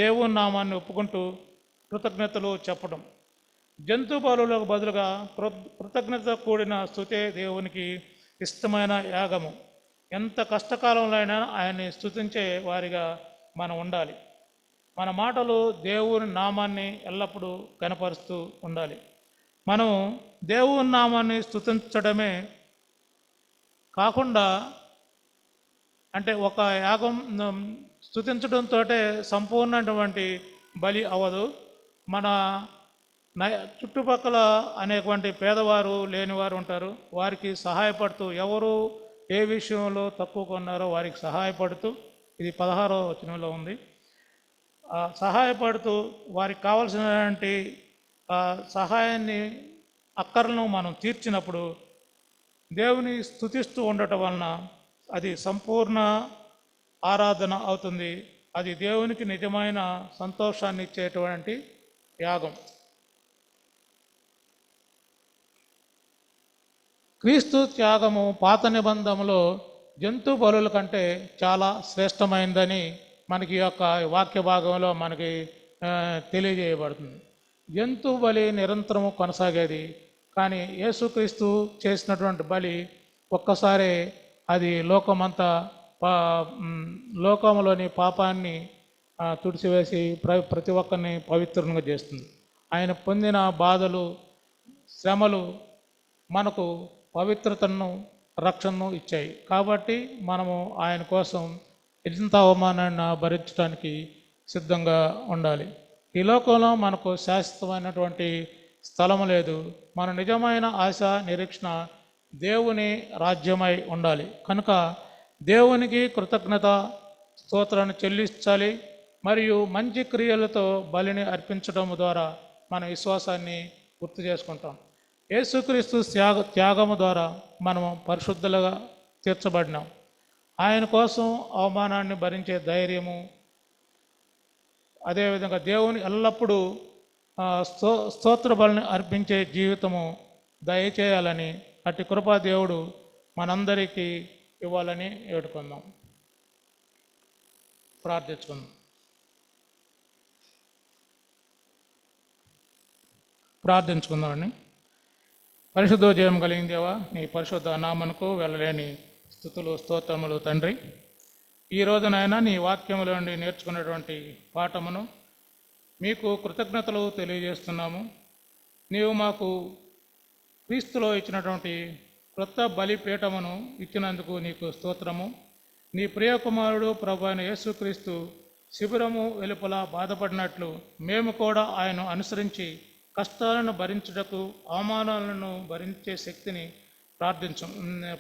దేవుని నామాన్ని ఒప్పుకుంటూ కృతజ్ఞతలు చెప్పడం. జంతు బలులకు బదులుగా కృతజ్ఞత కూడిన స్తుతే దేవునికి ఇష్టమైన యాగము. ఎంత కష్టకాలంలో అయినా ఆయన్ని స్తుతించే వారిగా మనం ఉండాలి. మన మాటలు దేవుని నామాన్ని ఎల్లప్పుడూ కనపరుస్తూ ఉండాలి. మనం దేవుని నామాన్ని స్తుతించడమే కాకుండా, అంటే ఒక యాగం స్తుతించడంతో సంపూర్ణమైనటువంటి బలి అవ్వదు. మన చుట్టుపక్కల అనేటువంటి పేదవారు లేనివారు ఉంటారు. వారికి సహాయపడుతూ, ఎవరు ఏ విషయంలో తక్కువ కొన్నారో వారికి సహాయపడుతూ, ఇది 16వ వచనంలో ఉంది, సహాయపడుతూ వారికి కావలసినటువంటి సహాయాన్ని, అక్కర్లను మనం తీర్చినప్పుడు దేవుని స్తుతిస్తూ ఉండటం వలన అది సంపూర్ణ ఆరాధన అవుతుంది. అది దేవునికి నిజమైన సంతోషాన్ని ఇచ్చేటువంటి యాగం. క్రీస్తు త్యాగము పాత నిబంధనలో జంతు బలుల కంటే చాలా శ్రేష్టమైందని మనకి ఈ యొక్క వాక్య భాగంలో మనకి తెలియజేయబడుతుంది. జంతు బలి నిరంతరము కొనసాగేది, కానీ యేసుక్రీస్తు చేసినటువంటి బలి ఒక్కసారే అది లోకంలోని పాపాన్ని తుడిచివేసి ప్రతి ఒక్కరిని పవిత్రంగా చేస్తుంది. ఆయన పొందిన బాధలు, శ్రమలు మనకు పవిత్రతను, రక్షణను ఇచ్చాయి. కాబట్టి మనము ఆయన కోసం ఎంత అవమానాన్ని భరించడానికి సిద్ధంగా ఉండాలి. ఈ లోకంలో మనకు శాశ్వతమైనటువంటి స్థలము లేదు. మన నిజమైన ఆశ, నిరీక్షణ దేవుని రాజ్యమై ఉండాలి. కనుక దేవునికి కృతజ్ఞత స్తోత్రాన్ని చెల్లించాలి. మరియు మంచి క్రియలతో బలిని అర్పించడం ద్వారా మన విశ్వాసాన్ని గుర్తు చేసుకుంటాం. యేసుక్రీస్తు త్యాగము ద్వారా మనము పరిశుద్ధులుగా తీర్చబడినాం. ఆయన కోసం అవమానాన్ని భరించే ధైర్యము, అదేవిధంగా దేవుని ఎల్లప్పుడూ స్తోత్ర బలిని అర్పించే జీవితము దయచేయాలని, అట్టి కృపా దేవుడు మనందరికీ ఇవ్వాలని వేడుకుందాం. ప్రార్థించుకుందామండి. పరిశుద్ధ జయం కలిగిన దేవా, నీ పరిశుద్ధ నామమునకు వెళ్ళలేని స్తుతులు, స్తోత్రములు తండ్రి. ఈ రోజునైనా నీ వాక్యములో నుండి నేర్చుకున్నటువంటి పాఠమును మీకు కృతజ్ఞతలు తెలియజేస్తున్నాము. నీవు మాకు క్రీస్తులో ఇచ్చినటువంటి క్రొత్త బలిపీఠమును ఇచ్చినందుకు నీకు స్తోత్రము. నీ ప్రియకుమారుడు ప్రభు అయిన యేసుక్రీస్తు శిబిరము వెలుపల బాధపడినట్లు మేము కూడా ఆయన అనుసరించి కష్టాలను భరించుటకు, అవమానాలను భరించే శక్తిని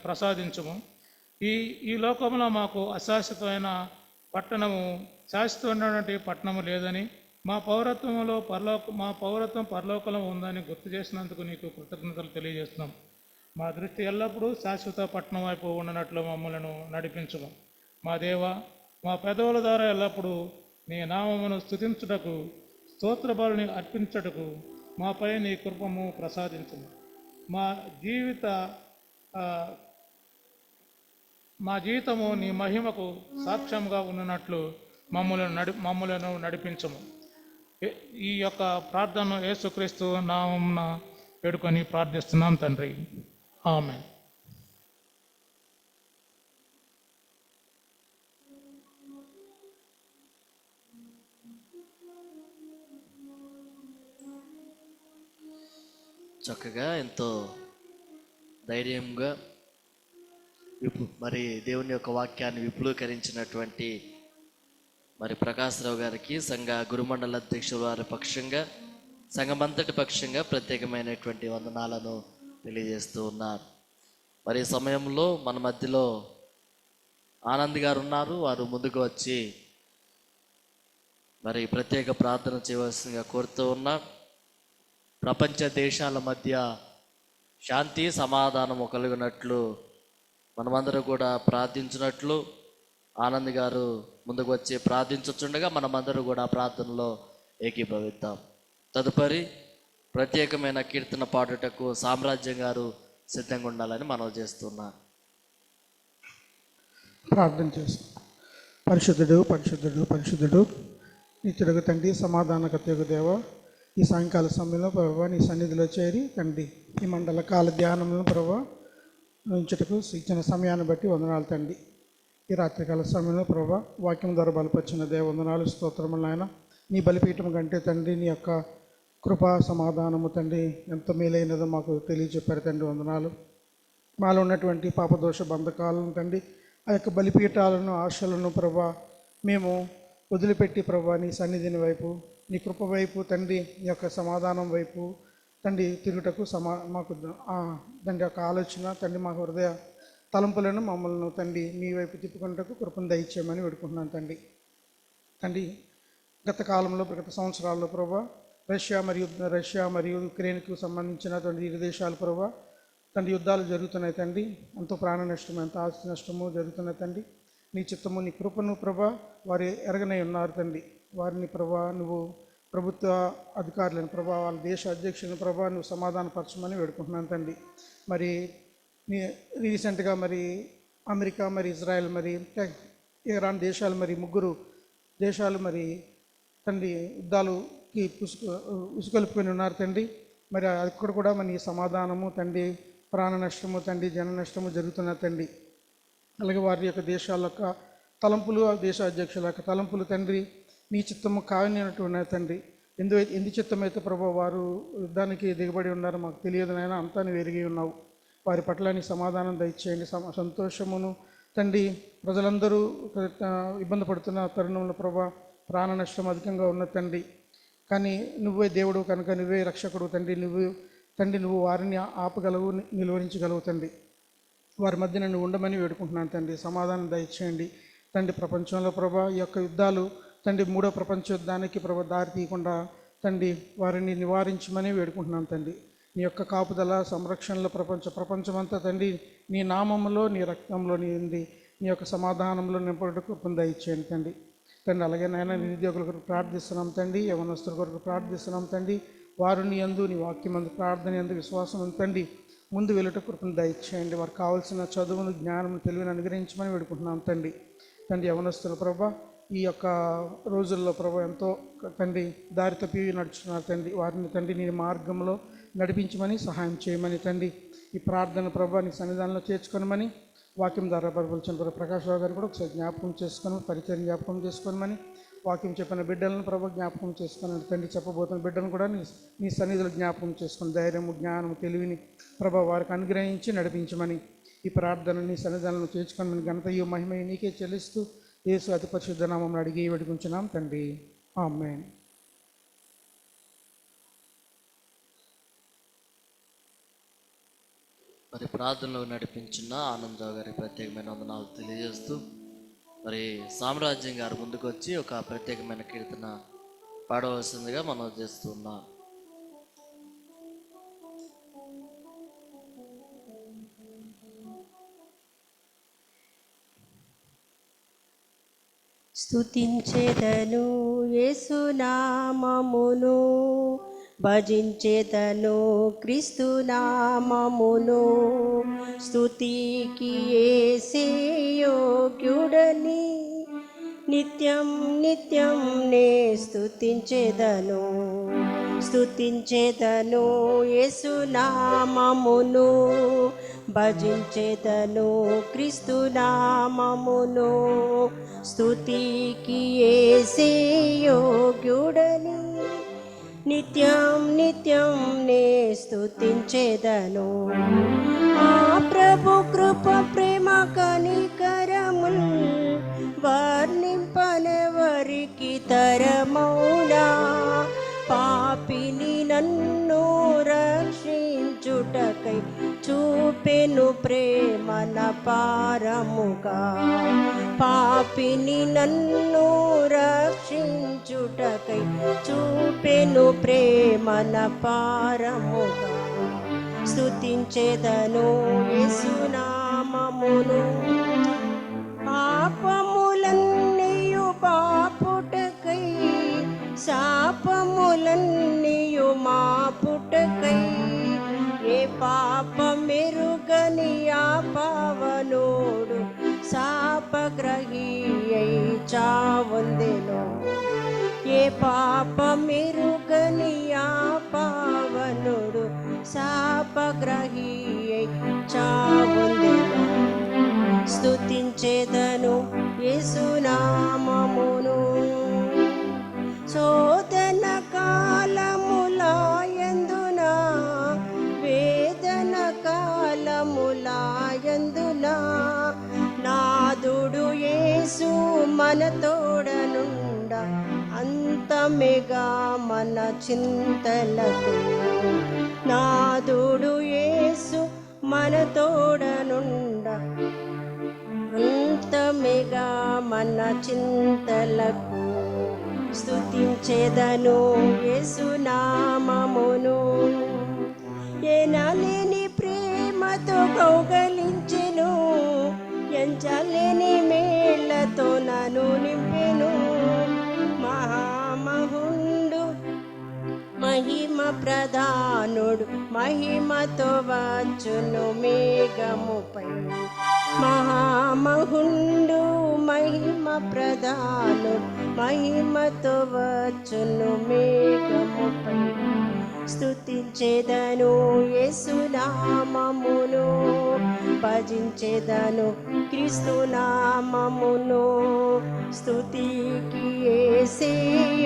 ప్రసాదించము. ఈ లోకంలో మాకు అశాశ్వతమైన పట్టణము, శాశ్వతమైనటువంటి పట్టణము లేదని, మా పౌరత్వం పరలోకంలో ఉందని గుర్తు చేసినందుకు నీకు కృతజ్ఞతలు తెలియజేస్తున్నాం. మా దృష్టి ఎల్లప్పుడూ శాశ్వత పట్టణం వైపు ఉండనట్లు మమ్మలను నడిపించము. మా దేవ, మా పెదవుల ద్వారా ఎల్లప్పుడూ నీ నామమును స్తుతించుటకు, స్తోత్ర బలిని అర్పించుటకు మాపై నీ కృపము ప్రసాదించము. మా జీవితము నీ మహిమకు సాక్ష్యంగా ఉన్నట్లు మమ్మలను నడిపించము. ఈ యొక్క ప్రార్థనను యేసుక్రీస్తు నామమున వేడుకొని ప్రార్థిస్తున్నాం తండ్రి. ఆమేన్. చక్కగా, ఎంతో ధైర్యంగా మరి దేవుని యొక్క వాక్యాన్ని విపులీకరించినటువంటి మరి ప్రకాశ్రావు గారికి సంఘ గురుమండల అధ్యక్షుల వారి పక్షంగా, సంఘమంతటి పక్షంగా ప్రత్యేకమైనటువంటి వందనాలను తెలియజేస్తూ ఉన్నారు. మరి ఈ సమయంలో మన మధ్యలో ఆనంద్ గారు ఉన్నారు. వారు ముందుకు వచ్చి మరి ప్రత్యేక ప్రార్థన చేయవలసిందిగా కోరుతూ ఉన్నారు. ప్రపంచ దేశాల మధ్య శాంతి సమాధానము కలిగినట్లు మనమందరం కూడా ప్రార్థించినట్లు ఆనంద్ గారు ముందుకు వచ్చి ప్రార్థించుచుండగా మనమందరం కూడా ప్రార్థనలో ఏకీభవిద్దాం. తదుపరి ప్రత్యేకమైన కీర్తన పాడుటకు సామ్రాజ్యం గారు సిద్ధంగా ఉండాలని మనవి చేస్తున్నా. ప్రార్థన చేస్తాం. పరిశుద్ధుడు పరిశుద్ధుడు పరిశుద్ధుడు నిత్యుడగు తండ్రి, సమాధానకర్తయగు దేవ, ఈ సాయంకాల సమయంలో ప్రభావ నీ సన్నిధిలో చేరి తండ్రి ఈ మండల కాల ధ్యానంలో ప్రభావ ఉంచుటకు ఇచ్చిన సమయాన్ని బట్టి వందనాలు తండ్రి. ఈ రాత్రికాల సమయంలో ప్రభావ వాక్యం ద్వారా బలపరిచిన దేవ వందనాలు, స్తోత్రములు నాయన. నీ బలిపీఠం కంటే తండ్రి నీ యొక్క కృపా సమాధానము తండ్రి ఎంత మేలైనదో మాకు తెలియజెప్పారు తండ్రి, వందనాలు. మాలో ఉన్నటువంటి పాపదోష బంధకాలను తండ్రి, ఆ యొక్క బలిపీఠాలను ఆశలను ప్రభా మేము వదిలిపెట్టి ప్రభా నీ సన్నిధిని వైపు, నీ కృప వైపు తండ్రి, నీ యొక్క సమాధానం వైపు తండ్రి తిరుగుటకు మాకు తండ్రి యొక్క ఆలోచన తండ్రి, మా హృదయ తలంపులను మమ్మల్ని తండ్రి మీ వైపు తిప్పుకుంటకు కృపను దయచేయమని వేడుకుంటున్నాను తండ్రి. తండ్రి గత కాలంలో గత సంవత్సరాల్లో ప్రభా రష్యా మరియు యుక్రెయిన్కు సంబంధించినటువంటి ఇరు దేశాలు ప్రభా తండ్రి యుద్ధాలు జరుగుతున్నాయి తండ్రి. ఎంతో ప్రాణ నష్టము, ఎంత ఆస్తి నష్టము జరుగుతున్నాయి తండ్రి. నీ చిత్తము నీ కృపను ప్రభా వారు ఎరగనై ఉన్నారు తండ్రి. వారిని ప్రభా నువ్వు ప్రభుత్వ అధికారులను ప్రభా వాళ్ళ దేశ అధ్యక్షులను ప్రభా నువ్వు సమాధానపరచమని వేడుకుంటున్నాను తండ్రి. మరి రీసెంట్గా మరి అమెరికా మరి ఇజ్రాయెల్ మరి ఇరాన్ దేశాలు మరి 3 దేశాలు మరి తండ్రి యుద్ధాలుకి ఉసుకొల్పుకొని ఉన్నారు తండ్రి. మరి అక్కడ కూడా మన సమాధానము తండ్రి, ప్రాణ నష్టము తండ్రి, జన నష్టము జరుగుతున్న తండ్రి. అలాగే వారి యొక్క దేశాల యొక్క తలంపులు, దేశ అధ్యక్షుల యొక్క తలంపులు తండ్రి నీ చిత్తము కావనటువంటి తండ్రి. ఎందు చిత్తమైతే ప్రభు వారు యుద్ధానికి దిగబడి ఉన్నారో మాకు తెలియదు నాయన, అంతా నువ్వు ఎరిగి ఉన్నావు. వారి పట్ల నీ సమాధానం దయచేయండి, సంతోషమును తండ్రి. ప్రజలందరూ ఇబ్బంది పడుతున్న తరుణంలో ప్రభా ప్రాణ నష్టం అధికంగా ఉన్న తండ్రి. కానీ నువ్వే దేవుడు కనుక, నువ్వే రక్షకుడు తండ్రి. నువ్వు వారిని ఆపగలవు, నిలువరించగలవు తండ్రి. వారి మధ్య నన్ను ఉండమని వేడుకుంటున్నాను తండ్రి. సమాధానం దయచేయండి తండ్రి. ప్రపంచంలో ప్రభా ఈ యొక్క యుద్ధాలు తండ్రి 3వ ప్రపంచ యుద్ధానికి ప్రభా దారి తీయకుండా తండ్రి వారిని నివారించమని వేడుకుంటున్నాను తండ్రి. నీ యొక్క కాపుదల సంరక్షణలో ప్రపంచమంతా తండ్రి నీ నామంలో, నీ రక్తంలో, నీ యొక్క సమాధానంలో నింపడకు దయచేయండి తండ్రి. అలాగే నాయన నిరుద్యోగుల కొరకు ప్రార్థిస్తున్నాం తండ్రి, యవనస్తుల కొరకు ప్రార్థిస్తున్నాం తండ్రి. వారు నీ యందు, నీ వాక్యం అందు, ప్రార్థన యందు విశ్వాసం తండ్రి ముందు వెళ్ళట కృపను దయచేయండి. వారికి కావాల్సిన చదువును, జ్ఞానం, తెలివిని అనుగ్రహించమని వేడుకుంటున్నాం తండ్రి. యవనస్తుల ప్రభా ఈ యొక్క రోజుల్లో ప్రభా ఎంతో తండ్రి దారి తప్పి నడుచున్నారు తండ్రి. వారిని తండ్రి నీ మార్గంలో నడిపించమని సహాయం చేయమని తండ్రి ఈ ప్రార్థన ప్రభా నీ సన్నిధానంలో చేర్చుకోనమని వాక్యం ద్వారా బలపరిచిన ప్రకాష్ రావు గారు కూడా ఒకసారి జ్ఞాపకం చేసుకొని, పరిచయం జ్ఞాపకం చేసుకోనమని, వాక్యం చెప్పిన బిడ్డలను ప్రభు జ్ఞాపకం చేసుకొని తండ్రి, చెప్పబోతున్న బిడ్డలను కూడా నీ సన్నిధిలో జ్ఞాపకం చేసుకొని ధైర్యము, జ్ఞానము, తెలివిని ప్రభు వారికి అనుగ్రహించి నడిపించమని ఈ ప్రార్థన నీ సన్నిధానంలో చేర్చుకొని ఘనతయు మహిమయు నీకే చెల్లిస్తూ యేసు అతి పరిశుద్ధ నామమున అడిగి వేడుకుంటున్నాం తండ్రి, ఆమేన్. మరి ప్రార్థనలో నడిపించిన ఆనందరావు గారి ప్రత్యేకమైన వందనాలు తెలియజేస్తూ మరి సామ్రాజ్యం గారు ముందుకు వచ్చి ఒక ప్రత్యేకమైన కీర్తన పాడవలసిందిగా మనం చేస్తున్నాం. స్తుతించెదను యేసునామమును, భజించెదను క్రీస్తు నామమును. స్తుతికి యేసే యోగ్యుడని నిత్యం నిత్యం నే స్తుతించెదను. స్తుతించెదను యేసునామమును, భజించెదను క్రీస్తు నామమును. స్తుతికి యేసే యోగ్యుడని నిత్యం నిత్యం నే స్తుతించెదను. ఆ ప్రభు కృప ప్రేమ కనికరముల్ వర్ణింపనెవరికి తరమౌనా. పాపిని నన్ను రక్షించుటకై చూపెను ప్రేమన పారముగా. పాపిని నన్ను రక్షించుటకై చూపెను ప్రేమన పారముగా. స్తుతించెదను యేసునామమును. పాపములన్నీయు బాపుటకై శాపములన్నీయు మాపుట శాపగ్రహీయై చావొందెను. ఏ పాపమెరుగని ఆ పావనుడు శాపగ్రహీయై చావొందెను. స్తుతించెదను యేసునామమును. శోధన కాలములాయందున వేదన కాలములాయందున నాదుడు యేసు మన తోడనుండ అంతమెగా మన చింతలకు. నాదుడు యేసు మన తోడనుండ అంతమెగా మన చింతలకు. స్తుతించెదను యేసునామమును. ఎనలేని ప్రేమతో కౌగలించెను, ఎంచలేని మేళ్లతో నన్ను నింపెను. మహామహుండు మహిమ ప్రధానుడు మహిమతో వచ్చును మేఘముపై. మహామహుండు మహిమ ప్రధానుడు మహిమతో వచ్చును మేఘముపై. స్తుతించెదను యేసునామమును. భజించెదను క్రీస్తునామమును. స్తుతికి యేసే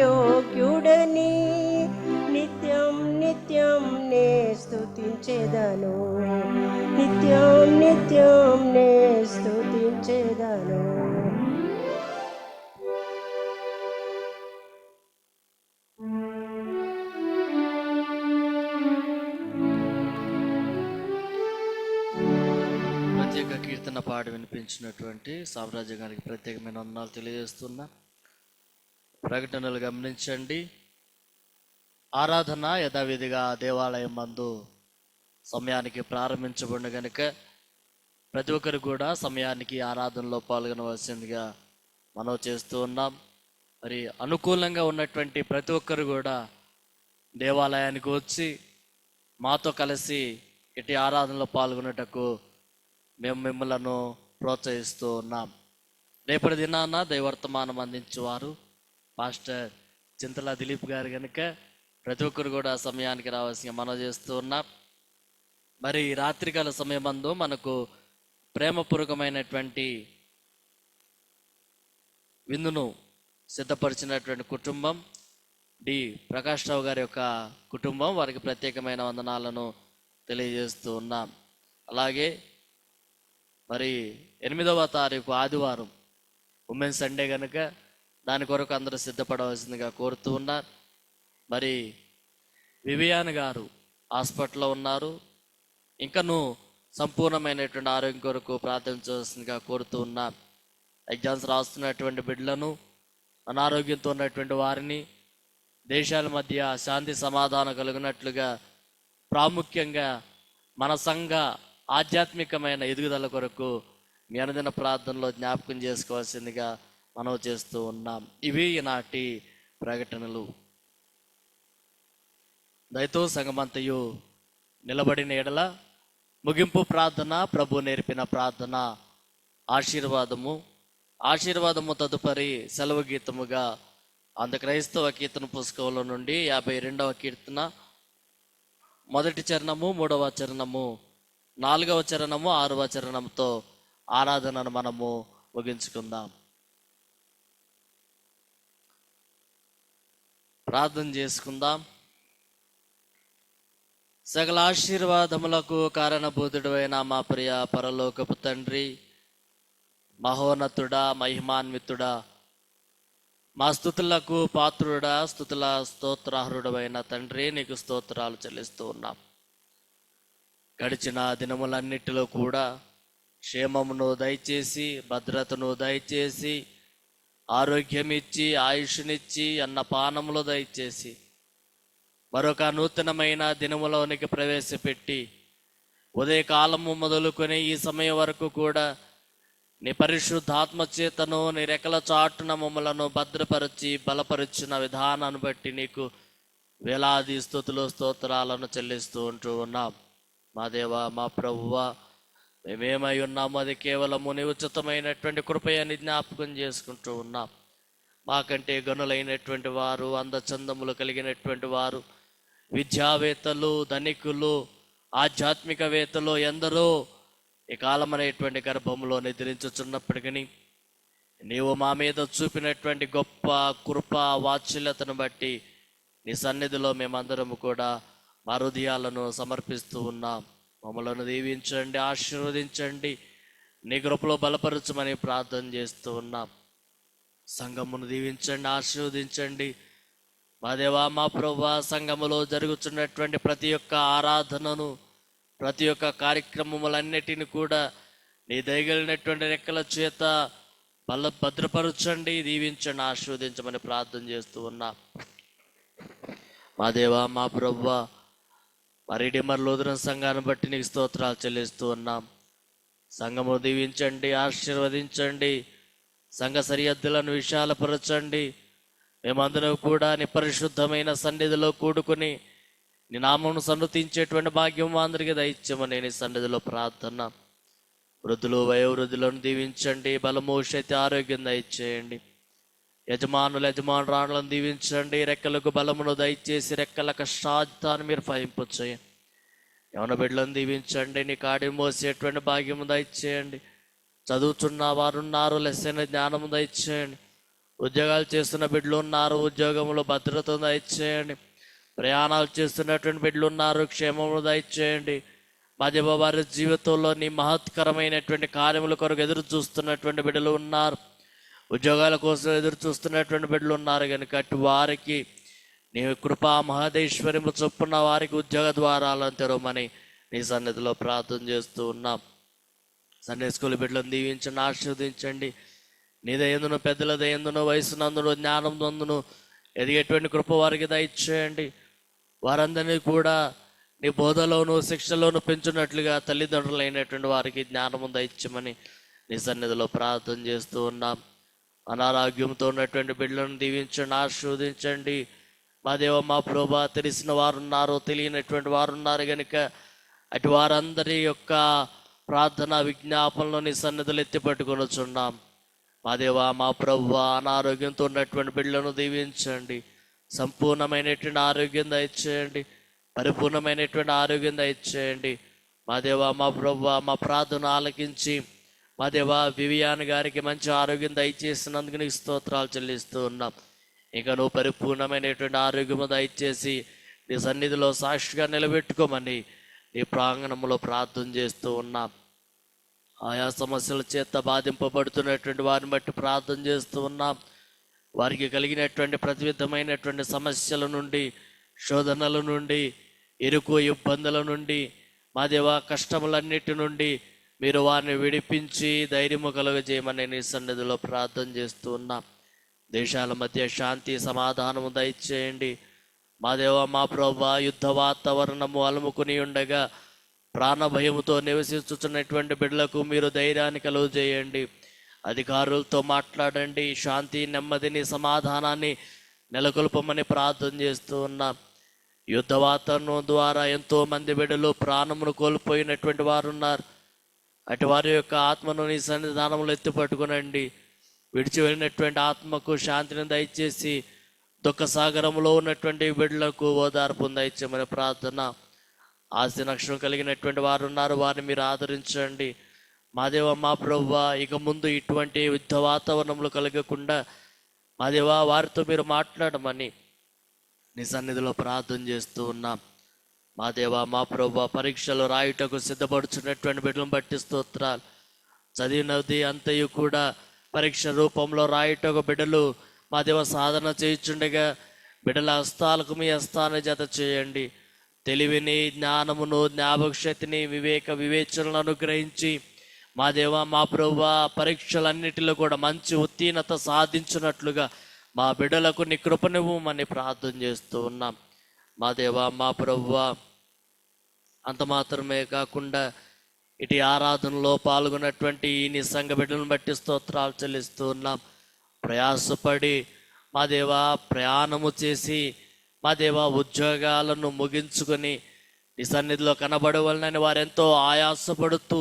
యోగ్యుడని నిత్యం నిత్యం నే స్తుతించెదను. నిత్యం నిత్యం నే స్తుతించెదను. ప్రత్యేక కీర్తన పాడి వినిపించినటువంటి సామ్రాజ్య గారికి ప్రత్యేకమైన వందనాలు తెలియజేస్తున్నా. ప్రకటనలు గమనించండి. ఆరాధన యథావిధిగా దేవాలయం మందు సమయానికి ప్రారంభించబడిన కనుక ప్రతి ఒక్కరు కూడా సమయానికి ఆరాధనలో పాల్గొనవలసిందిగా మనం చేస్తూ ఉన్నాం. మరి అనుకూలంగా ఉన్నటువంటి ప్రతి ఒక్కరు కూడా దేవాలయానికి వచ్చి మాతో కలిసి ఇటు ఆరాధనలో పాల్గొనేటకు మేము మిమ్మలను ప్రోత్సహిస్తూ ఉన్నాం. రేపటి దినాన దైవర్తమానం అందించేవారు పాస్టర్ చింతల దిలీప్ గారు కనుక ప్రతి ఒక్కరు కూడా సమయానికి రావాల్సిన మనం చేస్తూ ఉన్నాం. మరి రాత్రికాల సమయమందు మనకు ప్రేమపూర్వకమైనటువంటి విందును సిద్ధపరిచినటువంటి కుటుంబం డి ప్రకాష్ రావు గారి యొక్క కుటుంబం, వారికి ప్రత్యేకమైన వందనాలను తెలియజేస్తూ ఉన్నాం. అలాగే మరి 8వ తారీఖు ఆదివారం ఉమెన్ సండే కనుక దాని కొరకు అందరూ సిద్ధపడవలసిందిగా కోరుతూ ఉన్నారు. మరి వివియాన్ గారు హాస్పిటల్లో ఉన్నారు. ఇంకను సంపూర్ణమైనటువంటి ఆరోగ్యం కొరకు ప్రార్థించవలసిందిగా కోరుతూ ఉన్నారు. ఎగ్జామ్స్ రాస్తున్నటువంటి బిడ్డలను, అనారోగ్యంతో ఉన్నటువంటి వారిని, దేశాల మధ్య శాంతి సమాధానం కలిగినట్లుగా ప్రాముఖ్యంగా మన సంఘ ఆధ్యాత్మికమైన ఎదుగుదల కొరకు మీ అనుదిన ప్రార్థనలో జ్ఞాపకం చేసుకోవాల్సిందిగా మనం చేస్తూ ఉన్నాం. ఇవి ఈనాటి ప్రకటనలు. దయతో సంగమంతయు నిలబడిన ఎడల ముగింపు ప్రార్థన, ప్రభు నేర్పిన ప్రార్థన, ఆశీర్వాదము తదుపరి సెలవు గీతముగా క్రైస్తవ కీర్తన పుస్తకంలో నుండి 52వ కీర్తన 1వ చరణము, 3వ చరణము, 4వ చరణము, 6వ చరణంతో ఆరాధనను మనము ముగించుకుందాం. ప్రార్థన చేసుకుందాం. సకల ఆశీర్వాదములకు కారణభూతుడైన మా ప్రియ పరలోకపు తండ్రి, మహోన్నతుడా, మహిమాన్వితుడా, మా స్తుతులకు పాత్రుడా, స్తుతుల స్తోత్రార్హుడైన తండ్రి, నీకు స్తోత్రాలు చెల్లిస్తూ ఉన్నాం. గడిచిన దినములన్నిటిలో కూడా క్షేమమును దయచేసి, భద్రతను దయచేసి, ఆరోగ్యం ఇచ్చి, ఆయుష్నిచ్చి, అన్నపానములు దయచేసి మరొక నూతనమైన దినములోనికి ప్రవేశపెట్టి ఉదయకాలము మొదలుకొని ఈ సమయం వరకు కూడా నీ పరిశుద్ధాత్మ చేతను నీ రెక్కల చాటున మమ్మలను భద్రపరిచి బలపరిచిన విధానాన్ని బట్టి నీకు వేలాది స్తుతులు స్తోత్రాలను చెల్లిస్తూ ఉంటూ ఉన్నాం. మా దేవ, మా ప్రభువ, మేమేమై ఉన్నామో అది కేవలము నీ ఉచితమైనటువంటి కృపయని జ్ఞాపకం చేసుకుంటూ ఉన్నాం. మాకంటే గనులైనటువంటి వారు, అందచందములు కలిగినటువంటి వారు, విద్యావేత్తలు, ధనికులు, ఆధ్యాత్మికవేత్తలు ఎందరో ఈ కాలం అనేటువంటి గర్భంలో నిద్రించుచున్నప్పటికీ నీవు మా మీద చూపినటువంటి గొప్ప కృప వాత్సల్యతను బట్టి నీ సన్నిధిలో మేమందరము కూడా మా హృదయాలను సమర్పిస్తూ ఉన్నాం. మమ్మలను దీవించండి, ఆశీర్వదించండి, నీ కృపలో బలపరచమని ప్రార్థన చేస్తూ ఉన్నాం. సంఘమును దీవించండి, ఆశీర్వదించండి. మా దేవా, మా ప్రభువా, సంఘములో జరుగుతున్నటువంటి ప్రతి ఒక్క ఆరాధనను, ప్రతి ఒక్క కార్యక్రమములన్నిటిని కూడా నీ దయగలిగినటువంటి రెక్కల చేత భద్రపరచండి, దీవించండి, ఆశీర్వదించమని ప్రార్థన చేస్తూ ఉన్నాం. మా దేవా, మా ప్రభువా, మా రిడీమర్ లూథరన్ సంఘాన్ని బట్టి నీకు స్తోత్రాలు చెల్లిస్తూ ఉన్నాం. సంఘము దీవించండి, ఆశీర్వదించండి, సంఘ సరిహద్దులను విశాలపరచండి. మేమందరం కూడా నీ పరిశుద్ధమైన సన్నిధిలో కూడుకుని నీ నామమును సన్నుతించేటువంటి భాగ్యం మా అందరికీ దయచేయమని నీ సన్నిధిలో ప్రార్థన. వృద్ధులు, వయోవృద్ధులను దీవించండి, బలము, శక్తి, ఆరోగ్యం దయచేయండి. యజమానురాలను దీవించండి, రెక్కలకు బలమును దయచేసి రెక్కల కష్టాన్ని మీరు ఫలింపచేయండి. యవన బిడ్డలను దీవించండి, నీ కాడిని మోసేటువంటి భాగ్యము దయచేయండి. చదువుతున్న వారు ఉన్నారు, లెస్సైన జ్ఞానము దయచేయండి. ఉద్యోగాలు చేస్తున్న బిడ్డలు ఉన్నారు, ఉద్యోగంలో భద్రతను దయచేయండి. ప్రయాణాలు చేస్తున్నటువంటి బిడ్డలు ఉన్నారు, క్షేమమును దయచేయండి. మా దేవ, వారి జీవితంలో నీ మహత్కరమైనటువంటి కార్యముల కొరకు ఎదురు చూస్తున్నటువంటి బిడ్డలు ఉన్నారు, ఉద్యోగాల కోసం ఎదురు చూస్తున్నటువంటి బిడ్డలు ఉన్నారు కనుక అటు వారికి నీ కృపా మహదేశ్వరము చొప్పున వారికి ఉద్యోగ ద్వారాలను తెరవమని నీ సన్నిధిలో ప్రార్థన చేస్తూ ఉన్నాం. సండే స్కూల్ బిడ్డలను దీవించండి, ఆశీర్వదించండి. నీ దయందును, పెద్దల దయందును, వయసునందును, జ్ఞానం నందును ఎదిగేటువంటి కృప వారికి దయచేయండి. వారందరినీ కూడా నీ బోధలోను, శిక్షలోను పెంచున్నట్లుగా తల్లిదండ్రులైనటువంటి వారికి జ్ఞానము దయచేయమని నీ సన్నిధిలో ప్రార్థన చేస్తూ ఉన్నాం. అనారోగ్యంతో ఉన్నటువంటి బిడ్డలను దీవించండి, ఆశీర్వదించండి. మా దేవ, మా ప్రభా, తెలిసిన వారు ఉన్నారు, తెలియనటువంటి వారు ఉన్నారు కనుక అటు వారందరి యొక్క ప్రార్థన విజ్ఞాపనలో నీ సన్నిధులు ఎత్తి పట్టుకొనిచున్నాం. మా దేవ, మా ప్రభువా, అనారోగ్యంతో ఉన్నటువంటి బిడ్డలను దీవించండి, సంపూర్ణమైనటువంటి ఆరోగ్యం దయచేయండి, పరిపూర్ణమైనటువంటి ఆరోగ్యం దయచేయండి. మా దేవ, మా ప్రభువా, మా ప్రార్థన ఆలకించి మా దేవ, వివియాన్ గారికి మంచి ఆరోగ్యం దయచేసినందుకు నీకు స్తోత్రాలు చెల్లిస్తూ ఉన్నాం. ఇంకా నువ్వు పరిపూర్ణమైనటువంటి ఆరోగ్యము దయచేసి నీ సన్నిధిలో సాక్షిగా నిలబెట్టుకోమని నీ ప్రాంగణంలో ప్రార్థన చేస్తూ ఉన్నాం. ఆయా సమస్యల చేత బాధింపబడుతున్నటువంటి వారిని బట్టి ప్రార్థన చేస్తూ ఉన్నాం. వారికి కలిగినటువంటి ప్రతి విధమైనటువంటి సమస్యల నుండి, శోధనల నుండి, ఇరుకు ఇబ్బందుల నుండి, మా దేవ, కష్టములన్నిటి నుండి మీరు వారిని విడిపించి ధైర్యము కలుగజేయమని నీ సన్నిధిలో ప్రార్థన చేస్తూ ఉన్నాం. దేశాల మధ్య శాంతి, సమాధానము దయచేయండి. మా దేవ, మా ప్రభువా, యుద్ధ వాతావరణము అలుముకుని ఉండగా ప్రాణభయముతో నివసించుతున్నటువంటి బిడ్డలకు మీరు ధైర్యాన్ని కలుగజేయండి. అధికారులతో మాట్లాడండి, శాంతి, నెమ్మదిని, సమాధానాన్ని నెలకొల్పమని ప్రార్థన చేస్తూ ఉన్నాం. యుద్ధ వాతావరణం ద్వారా ఎంతో మంది బిడ్డలు ప్రాణమును కోల్పోయినటువంటి వారు ఉన్నారు. అటు వారి యొక్క ఆత్మను నీ సన్నిధానంలో ఎత్తి పట్టుకునండి. విడిచి వెళ్ళినటువంటి ఆత్మకు శాంతిని దయచేసి దుఃఖ సాగరంలో ఉన్నటువంటి బిడ్డలకు ఓదార్పు దయచేయమని ప్రార్థన. ఆస్తి నక్షత్రం కలిగినటువంటి వారు ఉన్నారు, వారిని మీరు ఆదరించండి. మా దేవ, మా ప్రభువా, ఇక ముందు ఇటువంటి యుద్ధ వాతావరణంలో కలగకుండా మా దేవ, వారితో మీరు మాట్లాడమని నీ సన్నిధిలో ప్రార్థన చేస్తూ ఉన్నాం. మా దేవ, మా ప్రభువా, పరీక్షలు రాయుటకు సిద్ధపడుచున్నటువంటి బిడ్డలను బట్టి స్తోత్రాలు. చదివినది అంతయు కూడా పరీక్ష రూపంలో రాయుటకు బిడ్డలు మా దేవ సాధన చేయుచుండగా బిడ్డల హస్తాలకు మీ హస్తాన్ని జత చేయండి. తెలివిని, జ్ఞానమును, జ్ఞాపకశక్తిని, వివేచనలను అనుగ్రహించి మా దేవ, మా ప్రభువా, పరీక్షలన్నిటిలో కూడా మంచి ఉత్తీర్ణత సాధించినట్లుగా మా బిడ్డలకు నీ కృపనివ్వమని ప్రార్థన చేస్తూ ఉన్నాం. మా దేవ, మా ప్రభువా, అంత మాత్రమే కాకుండా ఇటు ఆరాధనలో పాల్గొన్నటువంటి నీ సంఘ బిడ్డలను బట్టి స్తోత్రాలు చెల్లిస్తూ ఉన్నాం. ప్రయాసపడి మా దేవ ప్రయాణము చేసి మా దేవ ఉద్యోగాలను ముగించుకొని నీ సన్నిధిలో కనబడవలనని వారెంతో ఆయాసపడుతూ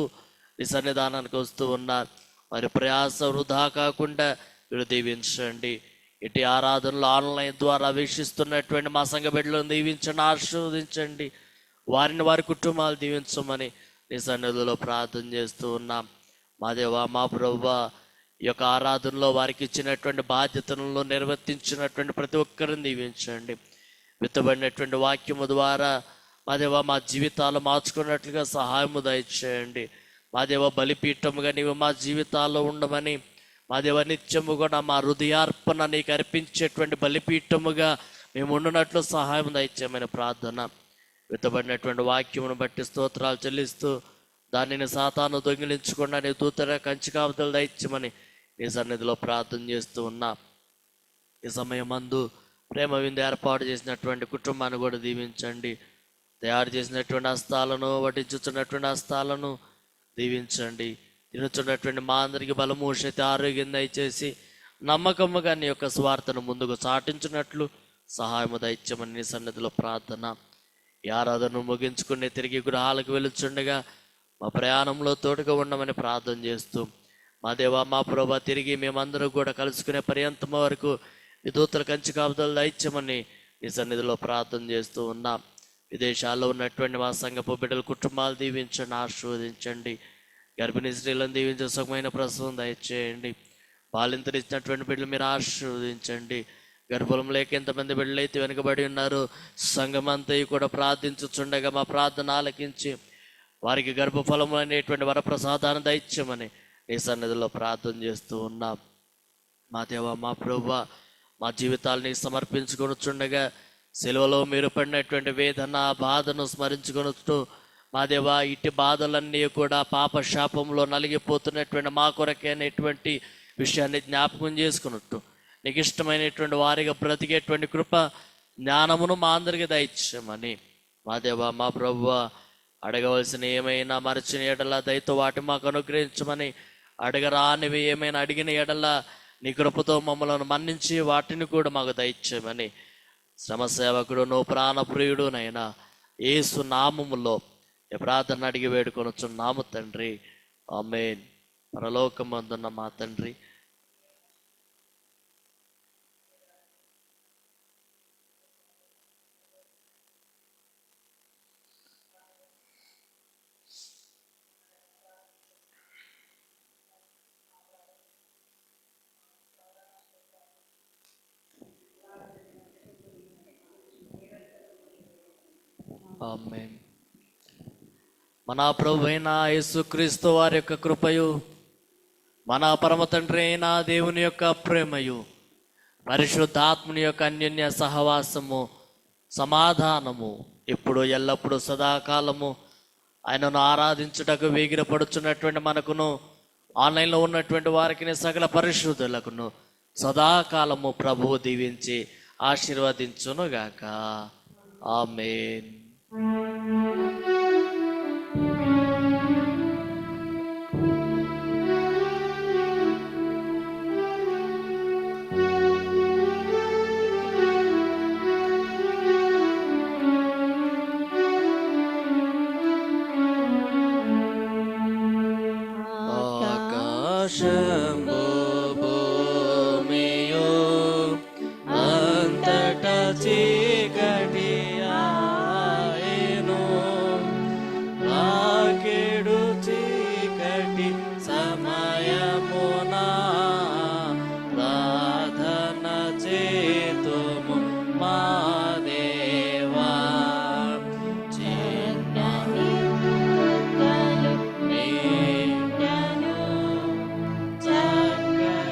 నీ సన్నిధానానికి వస్తూ ఉన్నారు. వారి ప్రయాస వృధా కాకుండా మీరు దీవించండి. ఇటు ఆరాధనలు ఆన్లైన్ ద్వారా వీక్షిస్తున్నటువంటి మా సంఘ బిడ్డలను దీవించండి, ఆశీర్వదించండి. వారిని వారి కుటుంబాలు దీవించమని నీ సన్నిధిలో ప్రార్థన చేస్తూ ఉన్నాం. మా దేవా, మా ప్రభువా, ఈ యొక్క ఆరాధనలో వారికి ఇచ్చినటువంటి బాధ్యతలను నిర్వర్తించినటువంటి ప్రతి ఒక్కరిని దీవించండి. విత్తబడినటువంటి వాక్యము ద్వారా మా దేవా మా జీవితాలు మార్చుకున్నట్లుగా సహాయము దయచేయండి. మా దేవ బలిపీఠముగా నీవు మా జీవితాల్లో ఉండమని, మా దేవ నిత్యము కూడా మా హృదయార్పణ నీకు అర్పించేటువంటి బలిపీఠముగా మేము ఉండునట్లు సహాయం దయచేయమని ప్రార్థన. విత్తబడినటువంటి వాక్యమును బట్టి స్తోత్రాలు చెల్లిస్తూ దానిని సాతాను దొంగిలించకుండా నీ దూతర కంచి కాపుదలు దయచేయమని నీ సన్నిధిలో ప్రార్థన చేస్తూ ఉన్నా. ఈ సమయమందు ప్రేమ విందు ఏర్పాటు చేసినటువంటి కుటుంబాన్ని కూడా దీవించండి. తయారు చేసినటువంటి హస్తాలను, వడ్డించుతున్నటువంటి హస్తాలను దీవించండి. తినుచున్నటువంటి మా అందరికి బలము, శక్తి, ఆరోగ్యం దయచేసి నమ్మకముగా నీ యొక్క స్వార్థను ముందుకు చాటించినట్లు సహాయము దయచేయమని నీ సన్నిధిలో ప్రార్థన. ఈ ఆరాధనను ముగించుకుని తిరిగి గృహాలకు వెళుచుండగా మా ప్రయాణంలో తోడుగా ఉండమని ప్రార్థన చేస్తూ, మా దేవా మా ప్రభా, తిరిగి మేమందరూ కూడా కలుసుకునే పర్యంతం వరకు నీ దూతల కంచి కాపుదలు దయచేయమని నీ సన్నిధిలో ప్రార్థన చేస్తూ ఉన్నాం. విదేశాల్లో ఉన్నటువంటి మా సంఘపు బిడ్డల కుటుంబాలు దీవించండి, ఆశీర్వదించండి. గర్భిణీ స్త్రీలను దీవించే సుఖమైన ప్రసవం దయచేయండి. బాలింతనిచ్చినటువంటి బిడ్డలు మీరు ఆశీర్వదించండి. గర్భం లేక ఎంతమంది బిడ్డలు అయితే వెనుకబడి ఉన్నారు, సంఘమంతా కూడా ప్రార్థించుచుండగా మా ప్రార్థన ఆలకించి వారికి గర్భఫలము అనేటువంటి వరప్రసాదాన్ని దయచేయమని నీ సన్నిధిలో ప్రార్థన చేస్తూ ఉన్నాం. మా దేవ మా ప్రభువా, మా జీవితాలని సమర్పించుకొనుచుండగా సెలవులో మీరు పడినటువంటి వేదన, బాధను స్మరించుకొనుచు మా దేవ ఇటు బాధలన్నీ కూడా పాప శాపంలో నలిగిపోతున్నటువంటి మా కొరకే అనేటువంటి విషయాన్ని జ్ఞాపకం చేసుకున్నట్టు నీకు ఇష్టమైనటువంటి వారిగా బ్రతికేటువంటి కృప, జ్ఞానమును మా అందరికీ దయచేయమని మా దేవ మా ప్రభువా, అడగవలసిన ఏమైనా మరచిన ఎడల దయతో వాటి మాకు అనుగ్రహించమని, అడగరానివి ఏమైనా అడిగిన ఎడల నీ కృపతో మమ్మల్ని మన్నించి వాటిని కూడా మాకు దయచేయమని శ్రమ సేవకుడును ప్రాణప్రియుడునైనా యేసు నామములో ఈ ప్రార్థన అడిగి వేడుకొనుచున్నాము తండ్రి, ఆమేన్. పరలోకమందున్న మా తండ్రి, ఆమేన్. మన ప్రభు అయిన యేసుక్రీస్తు వారి యొక్క కృపయు, మన పరమ తండ్రి అయిన దేవుని యొక్క ప్రేమయు, పరిశుద్ధాత్ముని యొక్క అన్యోన్య సహవాసము, సమాధానము ఇప్పుడు ఎల్లప్పుడూ సదాకాలము ఆయనను ఆరాధించుటకు వేగిరపడుచున్నటువంటి మనకును, ఆన్లైన్లో ఉన్నటువంటి వారికి సకల పరిశుద్ధులకును సదాకాలము ప్రభువు దీవించి ఆశీర్వదించునుగాక. ఆమేన్. ఆకాశము భూమియు అంతటా చీకటి ఆయను, రాకెడు చీకటి సమయమున ప్రార్థన చేతుము మా దేవా. చిన్నని మేడను చక్కని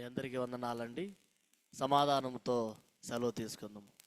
మీ అందరికీ వందనాలండి. సమాధానంతో సెలవు తీసుకుందాము.